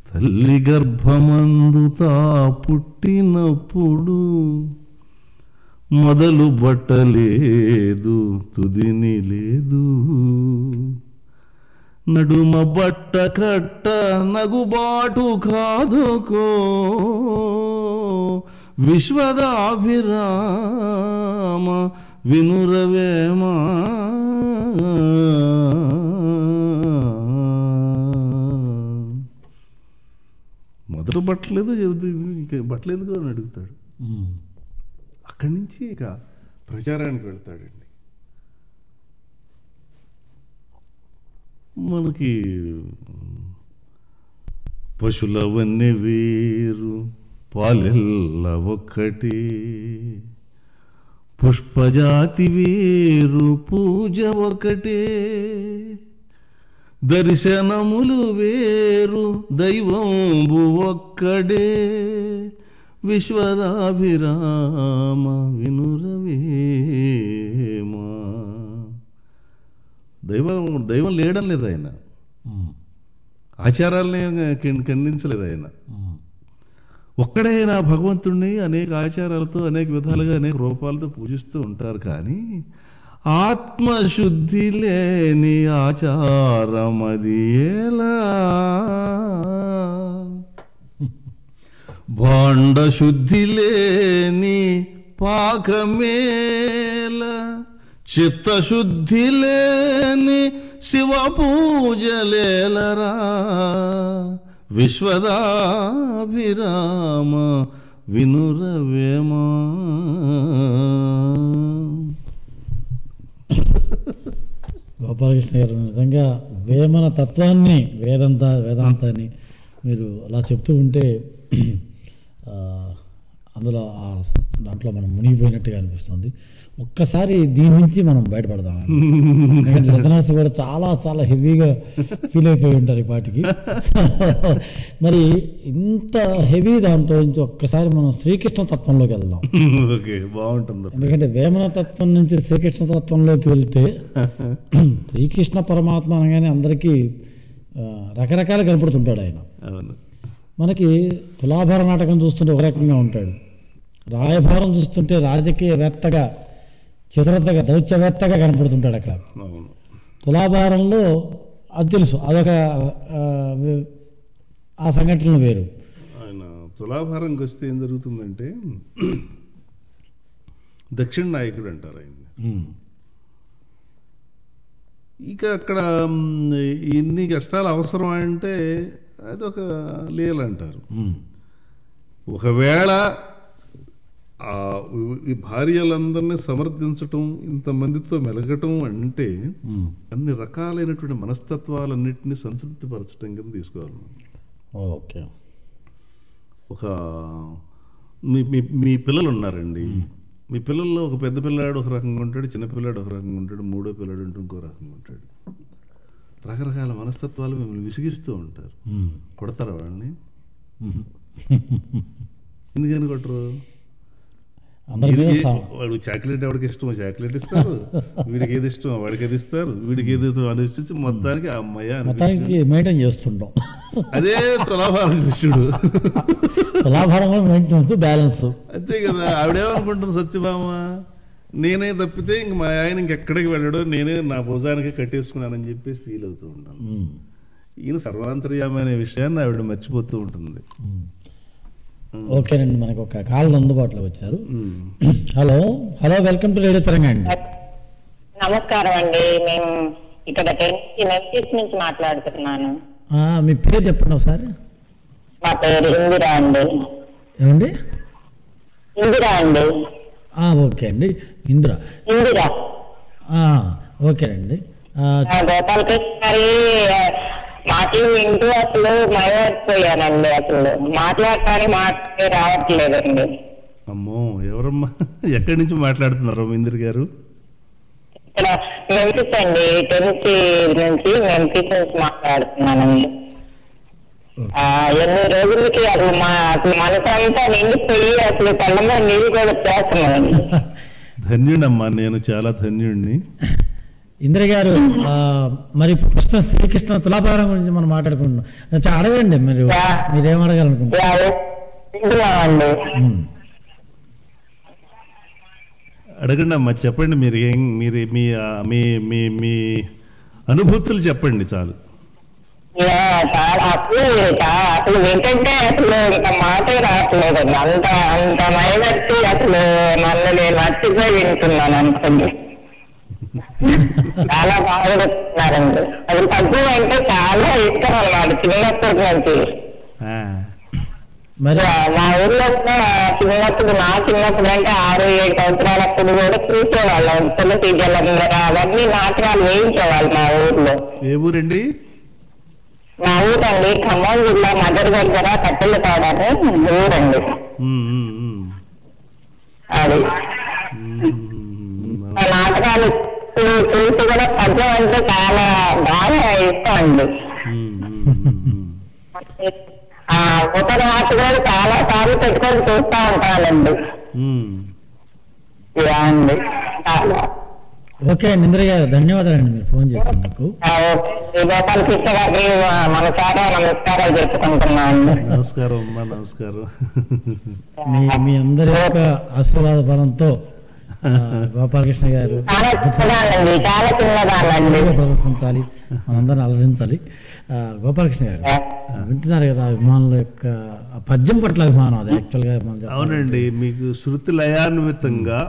తల్లి గర్భమందు తా పుట్టినప్పుడు మొదలు బట్టలేదు, తుదిని లేదు, నడుమ బట్ట కట్ట నగుబాటు కాదుకో, విశ్వదాభిరామ వినురవేమా. మొదలు బట్టలేదు, బట్టలేదు అని అడుగుతాడు. అక్కడి నుంచి ఇక ప్రచారానికి వెళ్తాడండి. మనకి పశులవన్నీ వేరు, పాలెల్ల ఒక్కటి, పుష్పజాతి వేరు, పూజ ఒకటే, దర్శనములు వేరు, దైవంబు ఒక్కడే, విశ్వదాభిరామ వినురవేమా. దైవం లేడం లేదు ఆయన, ఆచారాలనే ఖండించలేదు ఆయన. ఒక్కడైనా భగవంతుడిని అనేక ఆచారాలతో, అనేక విధాలుగా, అనేక రూపాలతో పూజిస్తూ ఉంటారు. కానీ ఆత్మశుద్ధి లేని ఆచారమది ఎలా, భాండ శుద్ధి లేని పాకమేల, చిత్తశుద్ధి లేని శివ పూజలేలరా విశ్వదాభిరామ వినురవేమా. గోపాలకృష్ణ గారు నిజంగా వేమన తత్వాన్ని వేదాంతాన్ని మీరు అలా చెప్తూ ఉంటే అందులో దాంట్లో మనం మునిగిపోయినట్టుగా అనిపిస్తుంది. ఒక్కసారి దీని నుంచి మనం బయటపడదాం. ఎందుకంటే లిజనర్స్ కూడా చాలా చాలా హెవీగా ఫీల్ అయిపోయి ఉంటారు ఈ పాటికి. మరి ఇంత హెవీ దాంట్లో నుంచి ఒక్కసారి మనం శ్రీకృష్ణ తత్వంలోకి వెళ్దాం. బాగుంటుంది. ఎందుకంటే వేమన తత్వం నుంచి శ్రీకృష్ణ తత్వంలోకి వెళ్తే శ్రీకృష్ణ పరమాత్మ అనగానే అందరికీ రకరకాలు కనపడుతుంటాడు ఆయన. మనకి తులాభార నాటకం చూస్తుంటే ఒక రకంగా ఉంటాడు, రాయభారం చూస్తుంటే రాజకీయవేత్తగా చతురతగా దౌత్యవేత్తగా కనపడుతుంటాడు అక్కడ. తులాభారంలో అది తెలుసు, అదొక ఆ సంఘటనలు వేరు. ఆయన తులాభారంకి వస్తే ఏం జరుగుతుందంటే దక్షిణ నాయకుడు అంటారు ఆయన. ఇక అక్కడ ఎన్ని కష్టాలు అవసరం అంటే అదొక లీల అంటారు. ఒకవేళ ఈ భార్యలందరినీ సమర్థించటం, ఇంతమందితో మెలగటం అంటే అన్ని రకాలైనటువంటి మనస్తత్వాలన్నింటినీ సంతృప్తిపరచటం కింద తీసుకోవాలి. ఓకే. ఒక మీ పిల్లలు ఉన్నారండి, మీ పిల్లల్లో ఒక పెద్ద పిల్లాడు ఒక రకంగా ఉంటాడు, చిన్న పిల్లాడు ఒక రకంగా ఉంటాడు, మూడో పిల్లాడు అంటూ ఇంకో రకంగా ఉంటాడు. రకరకాల మనస్తత్వాలు మిమ్మల్ని విసిగిస్తూ ఉంటారు. కొడతారా వాళ్ళని? ఎందుకని కొట్టరు? వాడు చాక్లెట్ ఎవరికి ఇష్టమో చాక్లెట్ ఇస్తారు, వీడికి ఏది ఇష్టమో వాడికి ఏది ఇస్తారు, వీడికి ఏది అనిష్టించి మొత్తానికి అమ్మాయి మెయింటైన్ చేస్తుంటాం. అదే తులాభారం కృష్ణుడు. తులాభారంలో మెయింటెనెన్స్ బ్యాలెన్స్ అంతే కదా. ఆవిడేమనుకుంటుంది, సత్యభామ నేనే తప్పితే ఇంక మా ఆయన ఇంకెక్కడికి వెళ్ళాడో నేనే నా భుజానికి కట్టేసుకున్నానని చెప్పేసి ఫీల్ అవుతూ ఉంటాను. ఈయన సర్వాంతర్యామి అనే విషయాన్ని ఆవిడ మర్చిపోతూ ఉంటుంది. ఓకేనండి, మనకు ఒక కాల్ అందుబాటులో వచ్చారు. Hello hello, welcome to radio తరంగ అండి. నమస్కారం అండి, మేము ఇక్కడ నుంచి మాట్లాడుతున్నాను. మీ పేరు చెప్పండి ఒకసారి. మా పేరు ఇందిరా అండి. ఏమండి? ఇందిరా అండి. ఓకే అండి, ఇందిరా. ఓకేనండి. గోపాలకృష్ణ గారి మాటలు వింటూ అసలు మయమైపోయానండి. అసలు మాట్లాడటానికి మాట్లాడే రావట్లేదండి. అమ్మో, ఎవరమ్మా, ఎక్కడి నుంచి మాట్లాడుతున్నారు ఇందిర గారు? ఇక్కడ మెంఫిస్ అండి, టెన్సీ నుంచి మాట్లాడుతున్నానండి. ఎన్ని రోజులకి అసలు మనసంతా నిండిపోయి అసలు కళ్ళలో నీళ్ళు కూడా చేస్తున్నానండి. ధన్యుడమ్మా, నేను చాలా ధన్యుడిని. ఇందిర గారు, మరి ప్రస్తుతం శ్రీకృష్ణ తులాభారం గురించి మనం మాట్లాడుకుంటున్నాం. అడగండి, మీరేం అడగాలనుకుంటున్నారు? అడగండి అమ్మా, చెప్పండి. మీరు మీ అనుభూతులు చెప్పండి చాలు. అసలు ఏంటంటే అసలు ఇంకా మాట రావట్లేదండి. అంత మైనట్టి అసలు నన్ను నేను మర్చిపోయి వింటున్నాను అనుకోండి. చాలా బాగున్నారండి. అసలు పద్యం అంటే చాలా ఇష్టం అన్నమాట చిన్నప్పటి నుంచి. మా ఊర్లో చిన్నప్పుడు నా చిన్నప్పుడు అంటే 6-7 సంవత్సరాలప్పుడు కూడా చూసేవాళ్ళం. తులసి జలందరూ అవన్నీ నాటకాలు వేయించేవాళ్ళు మా ఊర్లో. ఏ ఊరండి? మా ఊరండి ఖమ్మం జిల్లా మదర్ దగ్గర కట్టెల కాడని ఊరండి. అది నాటకాలు చూసి కూడా పద్యం అంటే చాలా బాగా ఇష్టం అండి. ఒక నాట కూడా చాలా సార్లు పెట్టుకొని చూస్తూ ఉంటానండి. అండి చాలా ఓకే అండి. ఇందిర గారు, ధన్యవాదాలండి మీరు ఫోన్ చేసినందుకు. గోపాలకృష్ణ గారికి మన చాలా నమస్కారాలు చెప్పుకుంటున్నాను. నమస్కారం అమ్మా, నమస్కారం. మీ అందరి యొక్క ఆశీర్వాద బలంతో గోపాలకృష్ణ గారు చాలా చిన్నదానండి, చాలా చిన్నదానండి. ప్రదర్శించాలి, మనందరిని అలరించాలి. గోపాలకృష్ణ గారు వింటున్నారు కదా, అభిమానుల యొక్క పద్యం పట్ల అభిమానం, అది యాక్చువల్గా అవునండి. మీకు శృతి లయాన్వితంగా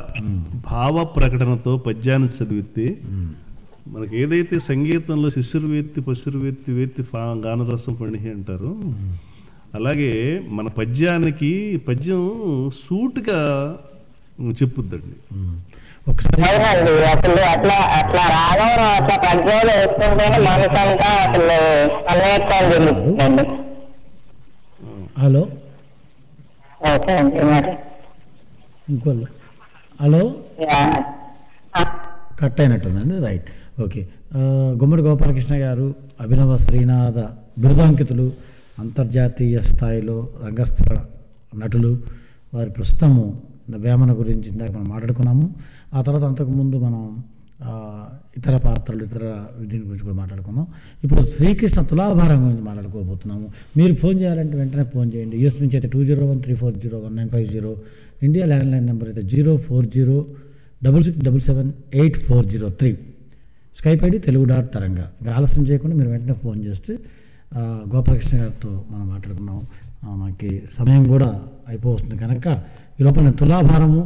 భావ ప్రకటనతో పద్యాన్ని చదివితే మనకి ఏదైతే సంగీతంలో శిశుర్వేత్తి పశుర్వేత్తి వేత్తి గానరసం పణి అంటారు, అలాగే మన పద్యానికి పద్యం సూటిగా చెప్పుద్దండి. ఒకసారి అవునండి, అసలు అట్లా అట్లా రాగం అట్లా పద్యాలు వేస్తుంటేనే మనసంతా అసలు అన్వేషణ జరుగుతుందండి. హలో ఓకే అండి, మరి ఇంకోళ్ళు హలో కట్ అయినట్టుందండి. Right, okay. గుమ్మడి గోపాలకృష్ణ గారు అభినవ శ్రీనాథ బిరుదాంకితులు, అంతర్జాతీయ స్థాయిలో రంగస్థల నటులు. వారి ప్రస్తుతము వేమన గురించి ఇందాక మనం మాట్లాడుకున్నాము. ఆ తర్వాత అంతకుముందు మనం ఇతర పాత్రలు, ఇతర దీని గురించి కూడా మాట్లాడుకున్నాం. ఇప్పుడు శ్రీకృష్ణ తులాభారం గురించి మాట్లాడుకోబోతున్నాము. మీరు ఫోన్ చేయాలంటే వెంటనే ఫోన్ చేయండి. యూఎస్ నుంచి అయితే 201-340-1950, ఇండియా ల్యాండ్లైన్ నెంబర్ అయితే 040-6677-8403, స్కైప్ ఐడి తెలుగు.తరంగా. ఇంకా ఆలస్యం చేయకుండా మీరు వెంటనే ఫోన్ చేస్తే గోపాలకృష్ణ గారితో మనం మాట్లాడుకున్నాం. మనకి సమయం కూడా అయిపోతుంది కనుక ఈ లోపల తులాభారము,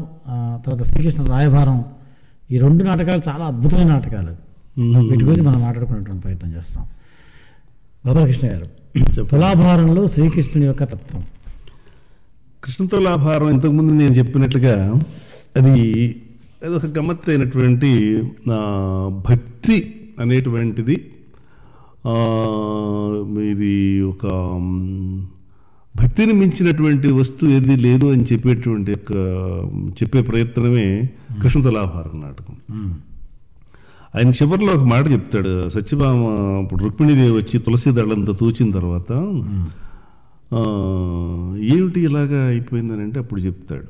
తర్వాత శ్రీకృష్ణ రాయభారం, ఈ రెండు నాటకాలు చాలా అద్భుతమైన నాటకాలు. వీటి గురించి మనం మాట్లాడుకునేటువంటి ప్రయత్నం చేస్తాం. గోపాలకృష్ణ గారు, తులాభారంలో శ్రీకృష్ణుని యొక్క తత్వం. కృష్ణ తులాభారం ఇంతకుముందు నేను చెప్పినట్లుగా అది ఒక గమ్మత్తైనటువంటి భక్తి అనేటువంటిది. ఇది ఒక భక్తిని మించినటువంటి వస్తువు ఏది లేదు అని చెప్పే ప్రయత్నమే కృష్ణ తులాభారం నాటకం. ఆయన చివరిలో ఒక మాట చెప్తాడు. సత్యభామ ఇప్పుడు రుక్మిణీదేవి వచ్చి తులసి దళంతో తూచిన తర్వాత ఏమిటి ఇలాగా అయిపోయిందని అంటే అప్పుడు చెప్తాడు,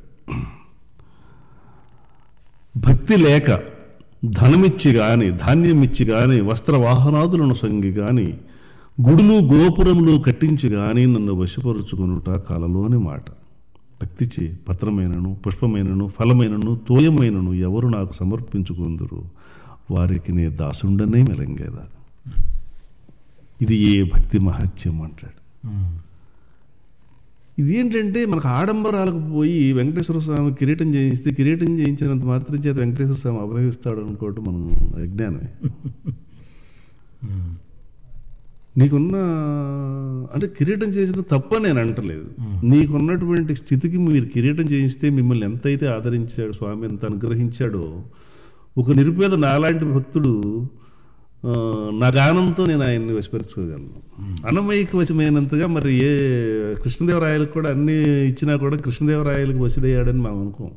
భక్తి లేక ధనమిచ్చి గాని ధాన్యమిచ్చి గాని వస్త్రవాహనాదులను సంగి గాని గుడులు గోపురములు కట్టించి గాని నన్ను వశపరుచుకునుట కలలోని మాట. భక్తిచే పత్రమైనను పుష్పమైనను ఫలమైనను తోయమైనను ఎవరు నాకు సమర్పించుకుందరు వారికి నే దాసుండనే మెలంగేదా. ఇది ఏ భక్తి మహత్యం అంటాడు. ఇదేంటంటే మనకు ఆడంబరాలకు పోయి వెంకటేశ్వర స్వామి కిరీటం చేయిస్తే కిరీటం చేయించినంత మాత్రం చేత వెంకటేశ్వర స్వామి అభవిస్తాడు అనుకోవటం మనం అజ్ఞానమే. నీకున్న అంటే కిరీటం చేసిన తప్ప నేను అంటలేదు. నీకున్నటువంటి స్థితికి మీరు కిరీటం చేయిస్తే మిమ్మల్ని ఎంతైతే ఆదరించాడు స్వామి, ఎంత అనుగ్రహించాడో, ఒక నిరుపేద నాలాంటి భక్తుడు నా గానంతో నేను ఆయన్ని వశపరుచుకోగలను. అన్నమయ్యకి వశమైనంతగా మరి ఏ కృష్ణదేవరాయలకు కూడా అన్ని ఇచ్చినా కూడా కృష్ణదేవరాయలకు వశుడయ్యాడని మనం అనుకోం.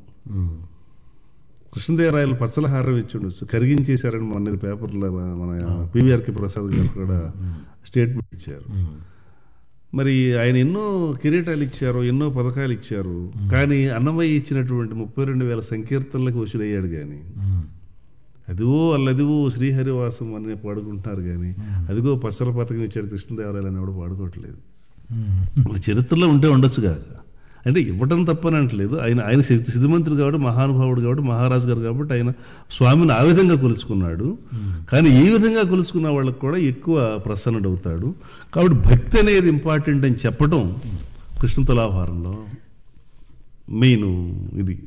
కృష్ణదేవరాయలు పచ్చలహారం ఇచ్చి ఉండొచ్చు, కరిగించేశారని మొన్నది పేపర్లో మన పివిఆర్కే ప్రసాద్ గారు కూడా స్టేట్మెంట్ ఇచ్చారు. మరి ఆయన ఎన్నో కిరీటాలు ఇచ్చారు, ఎన్నో పథకాలు ఇచ్చారు, కానీ అన్నమయ్య ఇచ్చినటువంటి 32,000 సంకీర్తనలకు వశుడయ్యాడు. కానీ అదిగో అల్లదిగో శ్రీహరివాసం అని పాడుకుంటున్నారు, కానీ అదిగో పచ్చల పథకం ఇచ్చాడు కృష్ణదేవరాయలు అని కూడా పాడుకోవట్లేదు. చరిత్రలో ఉంటే ఉండొచ్చు కాక, అంటే ఇవ్వటం తప్పని అంటలేదు. ఆయన సిద్ధిమంతుడు కాబట్టి, మహానుభావుడు కాబట్టి, మహారాజు గారు కాబట్టి ఆయన స్వామిని ఆ విధంగా కొలుచుకున్నాడు. కానీ ఈ విధంగా కొలుచుకున్న వాళ్ళకు కూడా ఎక్కువ ప్రసన్నుడవుతాడు. కాబట్టి భక్తి అనేది ఇంపార్టెంట్ అని చెప్పడం కృష్ణ తులాభారంలో మెయిన్ ఇది.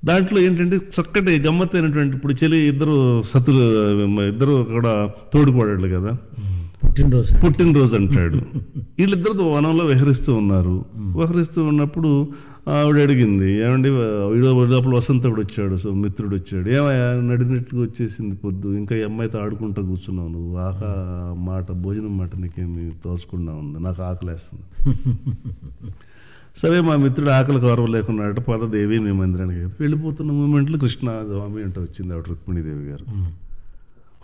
దాంట్లో ఏంటంటే చక్కటి గమ్మత్తైనటువంటి, ఇప్పుడు ఇద్దరు కూడా తోడుకోడాళ్ళు కదా, పుట్టినరోజు అంటాడు. వీళ్ళిద్దరు వనంలో విహరిస్తూ ఉన్నారు. విహరిస్తూ ఉన్నప్పుడు ఆవిడ అడిగింది, ఏమండి లోపల వసంతుడు వచ్చాడు, మిత్రుడు వచ్చాడు, ఏమయ్యా నడినట్టుగా వచ్చేసింది పొద్దు, ఇంకా ఈ అమ్మాయితో ఆడుకుంటూ కూర్చున్నావు నువ్వు, భోజనం మాట నీకేమి తోచుకుండా ఉంది, నాకు ఆకలేస్తుంది. సరే మా మిత్రుడు ఆకలి గౌరవం లేకున్నాడట, పదదేవి మీ మందిరానికి వెళ్ళిపోతున్న మూమెంట్లో కృష్ణస్వామి అంటే వచ్చింది ఆవిడ రుక్మిణీదేవి గారు.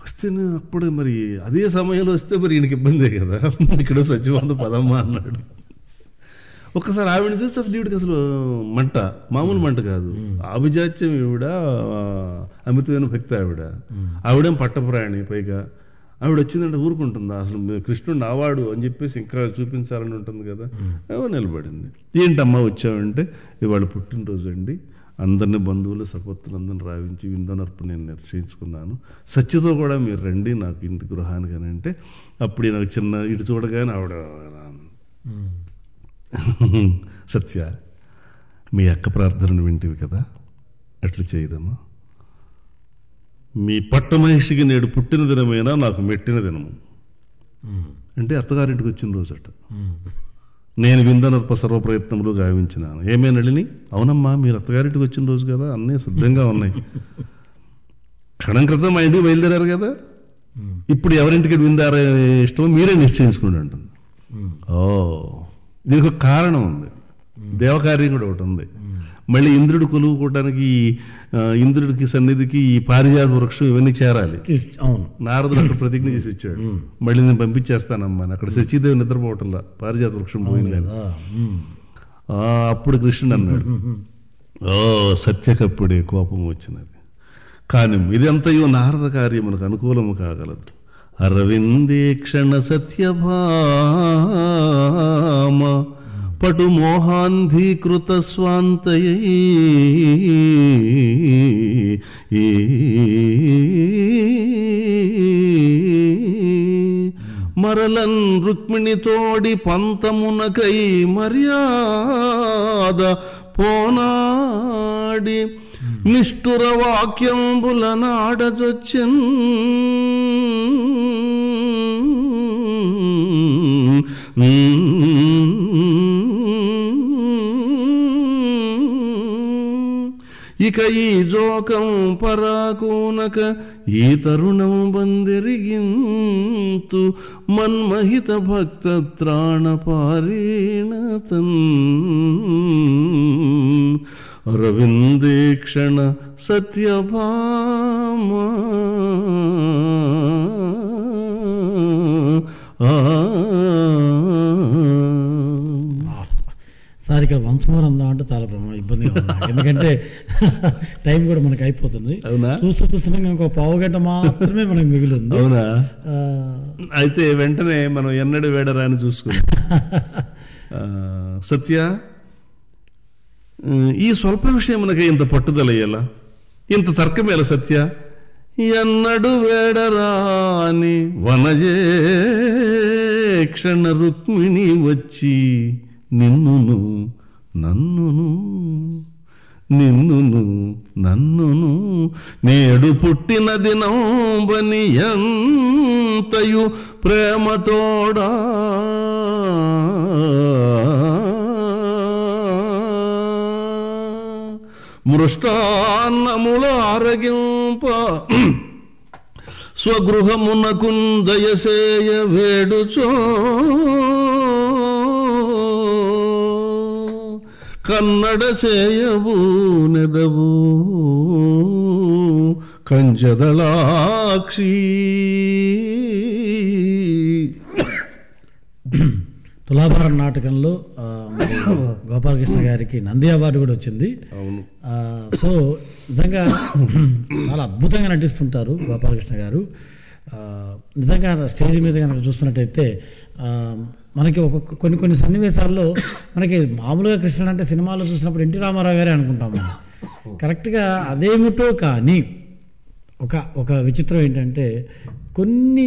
వస్తే అప్పుడే మరి అదే సమయంలో వస్తే మరి ఈయనకి ఇబ్బందే కదా, ఇక్కడ సచివాలయం పదమ్మా అన్నాడు. ఒక్కసారి ఆవిడని చూస్తే అసలు ఈవిడికి అసలు మంట, మామూలు మంట కాదు, ఆభిజాత్యం ఈవిడ, అమితమైన భక్తి ఆవిడేం పట్టప్రాణి. పైగా ఆవిడ వచ్చిందంటే ఊరుకుంటుందా, అసలు కృష్ణుడు నావాడు అని చెప్పేసి ఇంకా చూపించాలని ఉంటుంది కదా. నిలబడింది. ఏంటమ్మా వచ్చావంటే, ఇవాళ పుట్టినరోజు అండి, అందరినీ బంధువులు సపత్తులందరినీ రావించి విందనర్పు నేను నిశ్చయించుకున్నాను. సత్యతో కూడా మీరు రండి నాకు ఇంటి గృహానికి అని అంటే అప్పుడు నాకు చిన్న ఇటు చూడగానే ఆవిడ సత్య మీ అక్క ప్రార్థనను వింటివి కదా, అట్లు చేయదమ్మా. మీ పట్టమహిషికి నేడు పుట్టిన దినమైనా నాకు మెట్టిన దినము అంటే అత్తగారింటికి వచ్చిన రోజట. నేను విందనర్ప సర్వప్రయత్నములు గావించినాను. ఏమే నళిని? అవునమ్మా మీరు అత్తగారింటికి వచ్చిన రోజు కదా, అన్నీ శుద్ధంగా ఉన్నాయి. క్షణం క్రితం మా ఇంటికి బయలుదేరారు కదా, ఇప్పుడు ఎవరింటికి విందారే ఇష్టమో మీరే నిశ్చయించుకోండి అంటుంది. ఓ దీనికి ఒక కారణం ఉంది, దేవకార్యం కూడా ఒకటి ఉంది. మళ్ళీ ఇంద్రుడు కొలువుకోవడానికి ఇంద్రుడికి సన్నిధికి ఈ పారిజాత వృక్షం ఇవన్నీ చేరాలి. అవును, నారదుడు అక్కడ ప్రతిజ్ఞ చేసి వచ్చాడు, మళ్ళీ నేను పంపించేస్తానమ్మా అని. అక్కడ శశిదేవి నిద్రపోవటంలా పారిజాత వృక్షం పోయింది కదా. అప్పుడు కృష్ణుడు అన్నాడు, ఓ సత్యకప్పుడే కోపం వచ్చినది, కానీ ఇదంతయో నారద కార్యములకు అనుకూలము కాగలదు. అరవిందేక్షణ సత్యభామ పటు మోహాంధీకృత స్వాంతయై మరలన్ రుక్మిణితోడి పంతమునకై మర్యాద పోనాడి నిష్ఠుర వాక్యంబుల నాడజొచ్చెన్ ఇక ఈ జోకం పరాకూనక ఈ తరుణం బందెరిగింతు మన్మహిత భక్త త్రాణపారీణతన్ అరవిందేక్షణ సత్యభామ సార్ ఇక్కడ వంశమూరం అందా అంటే చాలా ఇబ్బందిగా ఉంది, ఎందుకంటే టైం కూడా మనకి అయిపోతుంది. అవునా? చూస్తున్నాం ఇంకో పావు గంట మాత్రమే మనకి మిగిలింది. అవునా? అయితే వెంటనే మనం ఎన్నడూ వేడరా అని చూసుకున్నాం. సత్య, ఈ స్వల్ప విషయం మనకి ఇంత పట్టుదల అయ్యేలా, ఇంత తర్కమేలా సత్య? ఎన్నడు వేడరా అని వనజే క్షణ రుక్మిణి వచ్చి నిన్నును నన్నును నేడు పుట్టిన దినం బని ఎంతయు ప్రేమతోడా మృష్టాన్నముల ఆరగింప స్వగృహమునకు దయసేయ వేడుచో కన్నడ సేయవు నెదవు కంజదళాక్షి. తులాభారం నాటకంలో గోపాలకృష్ణ గారికి నంది అవార్డు కూడా వచ్చింది. అవును. సో నిజంగా చాలా అద్భుతంగా నటిస్తుంటారు గోపాలకృష్ణ గారు. నిజంగా స్టేజ్ మీద కనుక చూస్తున్నట్టయితే మనకి కొన్ని సన్నివేశాల్లో మనకి మామూలుగా కృష్ణుడు అంటే సినిమాలో చూసినప్పుడు ఎన్టీ రామారావు గారే అనుకుంటాం మనం. కరెక్ట్గా అదేమిటో కానీ ఒక విచిత్రం ఏంటంటే కొన్ని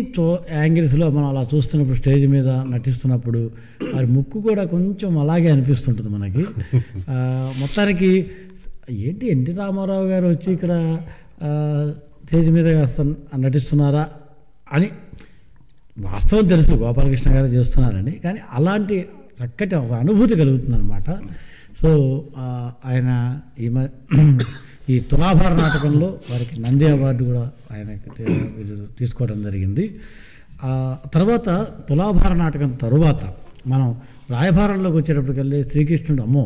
యాంగిల్స్లో మనం అలా చూస్తున్నప్పుడు స్టేజ్ మీద నటిస్తున్నప్పుడు వారి ముక్కు కూడా కొంచెం అలాగే అనిపిస్తుంటుంది మనకి. మొత్తానికి ఏంటి ఎన్టీ రామారావు గారు వచ్చి ఇక్కడ స్టేజ్ మీద నటిస్తున్నారా అని వాస్తవం తెలుసు, గోపాలకృష్ణ గారు చేస్తున్నారని, కానీ అలాంటి చక్కటి ఒక అనుభూతి కలుగుతుంది అనమాట. సో ఆయన ఈ తులాభార నాటకంలో వారికి నంది అవార్డు కూడా ఆయన తీసుకోవడం జరిగింది. తర్వాత తులాభార నాటకం తరువాత మనం రాయభారంలోకి వచ్చేటప్పటికెళ్ళి శ్రీకృష్ణుడు అమ్మో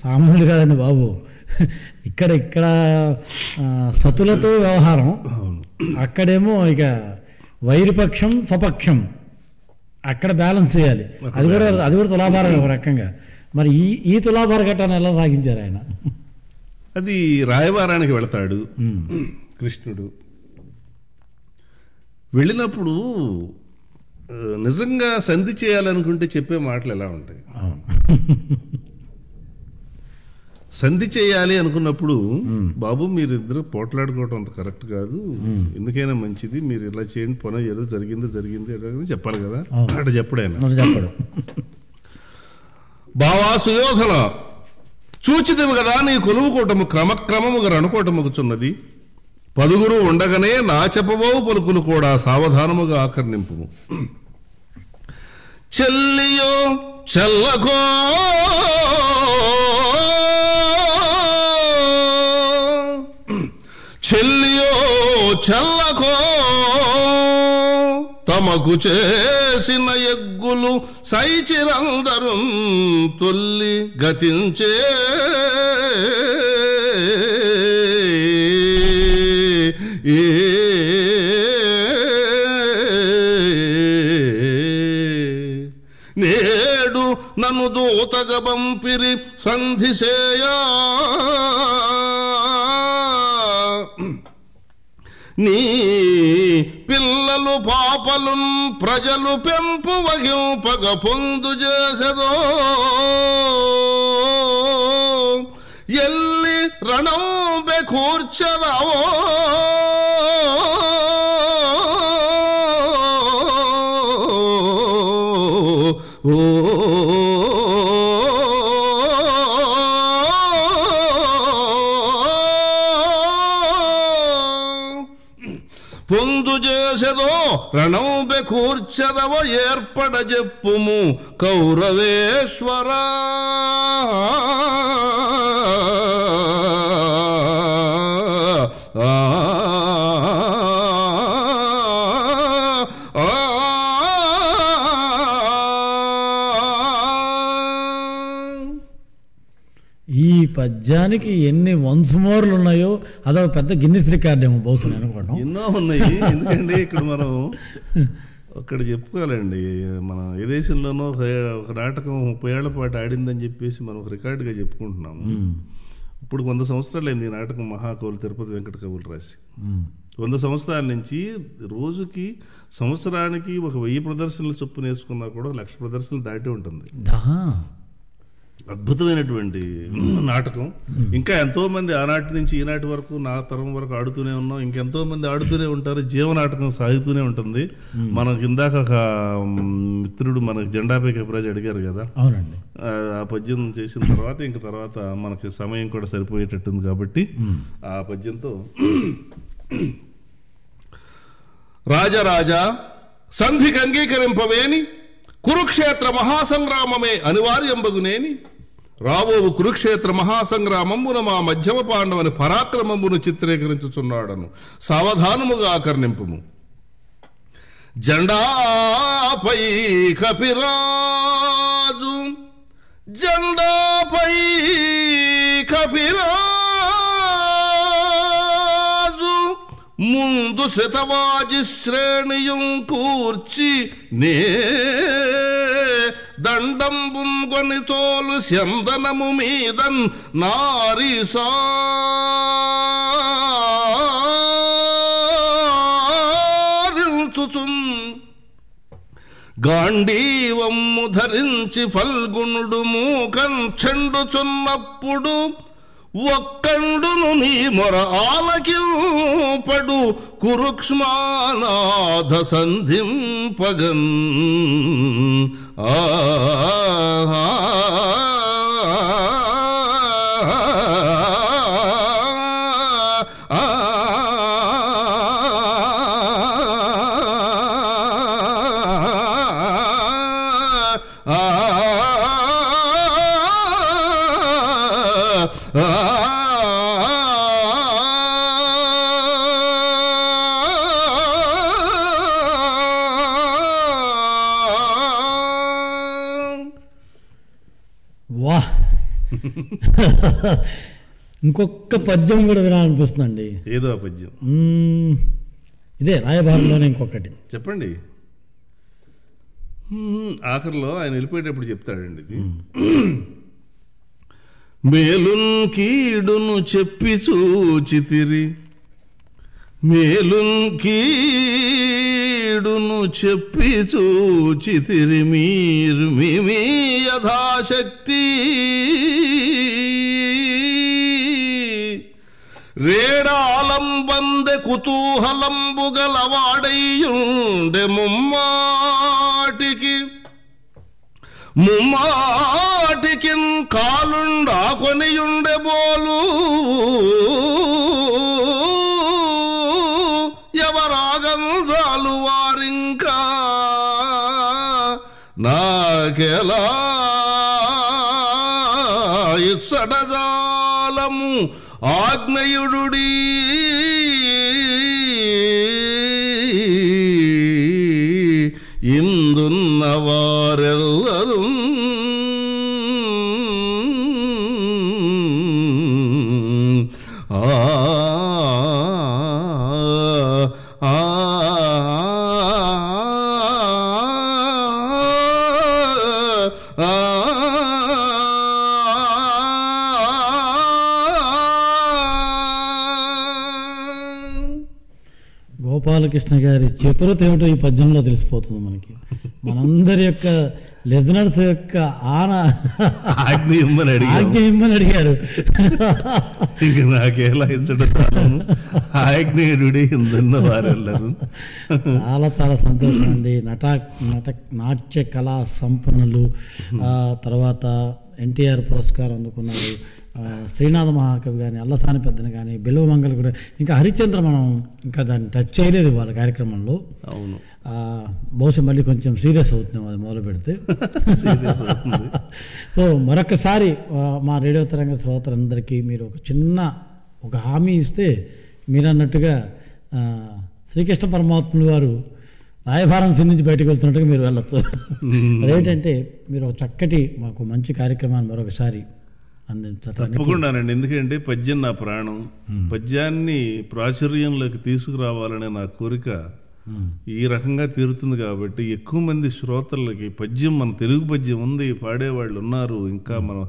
సామాన్యుడు కాదండి బాబు, ఇక్కడ సతులతో వ్యవహారం, అక్కడేమో ఇక వైరిపక్షం స్వపక్షం, అక్కడ బ్యాలెన్స్ చేయాలి. అది కూడా తులాభారం ఒక రకంగా. మరి ఈ తులాభార ఘట్టాన్ని ఎలా సాగించారు ఆయన? అది రాయబారానికి వెళతాడు కృష్ణుడు. వెళ్ళినప్పుడు నిజంగా సంధి చేయాలనుకుంటే చెప్పే మాటలు ఎలా ఉంటాయి? సంధి చేయాలి అనుకున్నప్పుడు బాబు మీరిద్దరు పోట్లాడుకోవటం అంత కరెక్ట్ కాదు, ఎందుకైనా మంచిది మీరు ఇలా చేయండి, పని ఏదో జరిగింది చెప్పాలి కదా. అక్కడ చెప్పాడు బావా సుయోధన, చూచిదివి కదా నీ కొలువు కూటము క్రమక్రమముగా రణకోటముగుచున్నది, పదుగురు ఉండగానే నా చెప్పబోవు పలుకులు కూడా సావధానముగా ఆకర్ణింపు. చెల్లియో చెల్లకో చెల్లియో చెల్లకో తమకు చేసిన ఎగ్గులు సైచిరందరు తొల్లి గతించే నేడు నన్ను దూతగ పంపిరి సంధిసేయా, నీ పిల్లలు పాపలు ప్రజలు పెంపు వగింపగ పొందు చేసెదో, ఎల్లి రణం బెకూర్చరావో పొందు చేసెదో రణం బెకూర్చదవ ఏర్పడ చెప్పుము కౌరవేశ్వరా. ఈ పద్యానికి ఎన్ని వంశమోర్లు ఉన్నాయో అదొక పెద్ద గిన్నిస్ రికార్డ్ ఏమో బహుశా అనుకోవడం. ఎన్నో ఉన్నాయి. ఎందుకంటే ఇక్కడ మనం ఒక్కడ చెప్పుకోవాలండి, మన ఏ దేశంలోనో ఒక నాటకం 30 ఏళ్ల పాటు ఆడిందని చెప్పేసి మనం ఒక రికార్డుగా చెప్పుకుంటున్నాము. ఇప్పుడు 100 సంవత్సరాలు ఈ నాటకం మహాకవులు తిరుపతి వెంకట కవులు రాసి 100 సంవత్సరాల నుంచి రోజుకి సంవత్సరానికి 1000 ప్రదర్శనలు చొప్పున వేసుకున్నా కూడా 1,00,000 ప్రదర్శనలు దాటి ఉంటుంది. అద్భుతమైనటువంటి నాటకం. ఇంకా ఎంతో మంది ఆనాటి నుంచి ఈనాటి వరకు నా తరం వరకు ఆడుతూనే ఉన్నాం, ఇంకెంతో మంది ఆడుతూనే ఉంటారు. జీవనాటకం సాగుతూనే ఉంటుంది. మనకి ఇందాక ఒక మిత్రుడు మనకి జెండాపై కపిరాజు అడిగారు కదా, ఆ పద్యం చేసిన తర్వాత మనకి సమయం కూడా సరిపోయేటట్టుంది కాబట్టి ఆ పద్యంతో రాజరాజా సంధికి అంగీకరింపవేని కురుక్షేత్ర మహాసంగ్రామమే అనివార్యంబగునేని రాబోవు కురుక్షేత్ర మహాసంగ్రామమున మా మధ్యమ పాండవుని పరాక్రమమును చిత్రీకరించుచున్నాడను సావధానముగా ఆకర్ణింపుము. జెండాపై కపిరాజు జెండాపై కపిరాజు ముందు శతవాజి శ్రేణియం కూర్చి నే దండంబుంగొని తోలు చందనము మీదన్ నారీసారించుచున్ గాంధీవమ్ము ధరించి ఫల్గుణుడు మూకం చెండుచున్నప్పుడు ఒక్కండును నీ మొర ఆలకింపడు కురుక్ష్మానాథ సంధింపగన్. ఇంకొక పద్యం కూడా వినాలనిపిస్తుందండి. ఏదో ఆ పద్యం ఇదే రాయబారంలోనే ఇంకొకటి చెప్పండి. ఆఖరిలో ఆయన వెళ్ళిపోయేటప్పుడు చెప్తాడండి ఇది. మేలున్ కీడును చెప్పి చూచితిరి, మేలున్ కీడును చెప్పి చూచితిరి మీరు మీ యథాశక్తి రేడాలంబందె కుతూహలంబుగలవాడయ్యుండె ముమ్మాటికి కాలుండా కొనియుండె బోలు ఎవరాగంజాలు వారింకా నాకెలా ఇచ్చడజాలము ఆగ్నేయుడుడి ఇందున్న వారెల్లరూ గోపాలకృష్ణ గారి చతురత ఏమిటో ఈ పద్యంలో తెలిసిపోతుంది మనకి. మనందరి యొక్క లిజనర్స్ యొక్క ఆజ్ఞ ఇమ్మని అడిగారు. ఇంక నాకేలా ఇచ్చడం ఆజ్ఞేయుడి ఇందున్న వారెల్లరూ. చాలా చాలా సంతోషం అండి. నాట్య కళా సంపన్నులు, తర్వాత ఎన్టీఆర్ పురస్కారం అందుకున్నారు, శ్రీనాథ మహాకవి కానీ, అల్లసాని పెద్దని కానీ, బిల్వమంగళ కూడా, ఇంకా హరిశ్చంద్ర మనం ఇంకా దాన్ని టచ్ చేయలేదు వాళ్ళ కార్యక్రమంలో. అవును, బహుశా మళ్ళీ కొంచెం సీరియస్ అవుతున్నాం అది మొదలు పెడితే. సో మరొకసారి మా రేడియో తరంగ శ్రోతలందరికీ మీరు ఒక హామీ ఇస్తే, మీరు అన్నట్టుగా శ్రీకృష్ణ పరమాత్ములు వారు రాయభారం నుంచి బయటకు వెళ్తున్నట్టుగా మీరు వెళ్ళొచ్చు. అదేంటంటే మీరు ఒక చక్కటి మాకు మంచి కార్యక్రమాన్ని మరొకసారి తప్పకుండానండి. ఎందుకంటే పద్యం నా ప్రాణం. పద్యాన్ని ప్రాచుర్యంలోకి తీసుకురావాలనే నా కోరిక ఈ రకంగా తీరుతుంది కాబట్టి ఎక్కువ మంది శ్రోతలకి పద్యం, మన తెలుగు పద్యం ఉంది, పాడేవాళ్ళు ఉన్నారు, ఇంకా మన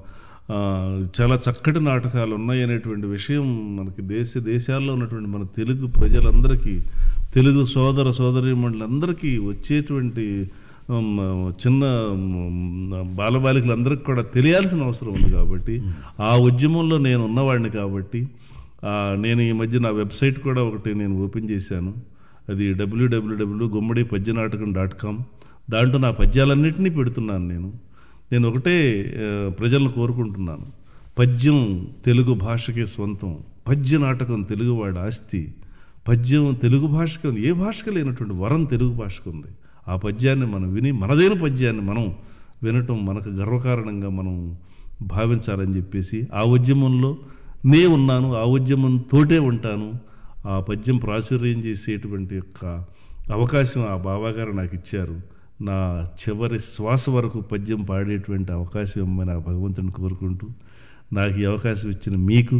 చాలా చక్కటి నాటకాలు ఉన్నాయి అనేటువంటి విషయం మనకి దేశాల్లో ఉన్నటువంటి మన తెలుగు ప్రజలందరికీ, తెలుగు సోదర సోదరీమణులందరికీ వచ్చేటువంటి చిన్న బాలబాలికలందరికీ కూడా తెలియాల్సిన అవసరం ఉంది. కాబట్టి ఆ ఉద్యమంలో నేను ఉన్నవాడిని కాబట్టి నేను ఈ మధ్య నా వెబ్సైట్ కూడా ఒకటి నేను ఓపెన్ చేశాను. అది www.gummadipadyanaatakam.com. దాంట్లో నా పద్యాలన్నింటినీ పెడుతున్నాను. నేను ఒకటే ప్రజలను కోరుకుంటున్నాను, పద్యం తెలుగు భాషకే స్వంతం, పద్య నాటకం తెలుగువాడి ఆస్తి, పద్యం తెలుగు భాషకు ఏ భాషకు లేనటువంటి వరం తెలుగు భాషకు ఉంది. ఆ పద్యాన్ని మనం విని, మనదైన పద్యాన్ని మనం వినటం మనకు గర్వకారణంగా మనం భావించాలని చెప్పేసి ఆ ఉద్యమంలో నే ఉన్నాను, ఆ ఉద్యమంతోటే ఉంటాను. ఆ పద్యం ప్రాచుర్యం చేసేటువంటి యొక్క అవకాశం ఆ బాబాగారు నాకు ఇచ్చారు. నా చివరి శ్వాస వరకు పద్యం పాడేటువంటి అవకాశం ఇమ్మని ఆ భగవంతుని కోరుకుంటూ, నాకు ఈ అవకాశం ఇచ్చిన మీకు,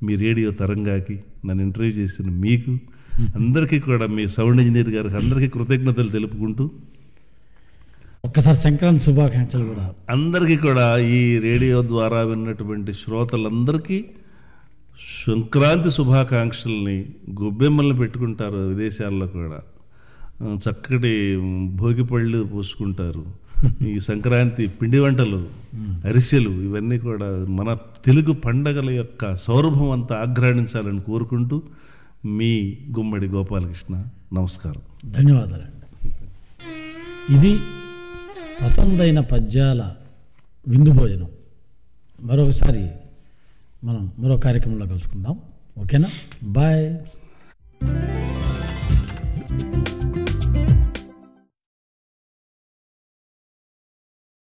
మీ రేడియో తరంగాకి, నన్ను ఇంటర్వ్యూ చేసిన మీకు అందరికీ కూడా, మీ సౌండ్ ఇంజనీర్ గారికి అందరికీ కృతజ్ఞతలు తెలుపుకుంటూ, ఒక్కసారి సంక్రాంతి శుభాకాంక్షలు కూడా అందరికీ కూడా, ఈ రేడియో ద్వారా విన్నటువంటి శ్రోతలందరికీ సంక్రాంతి శుభాకాంక్షల్ని. గొబ్బెమ్మల్ని పెట్టుకుంటారు విదేశాల్లో కూడా, చక్కటి భోగిపళ్ళు పూసుకుంటారు. ఈ సంక్రాంతి పిండి వంటలు, అరిసెలు, ఇవన్నీ కూడా మన తెలుగు పండగల యొక్క సౌరభం అంతా ఆఘ్రాణించాలని కోరుకుంటూ, మీ గుమ్మడి గోపాలకృష్ణ. నమస్కారం, ధన్యవాదాలండి. ఇది పసందైన పద్యాల విందు భోజనం. మరొకసారి మనం మరో కార్యక్రమంలో కలుసుకుందాం. ఓకేనా? బాయ్.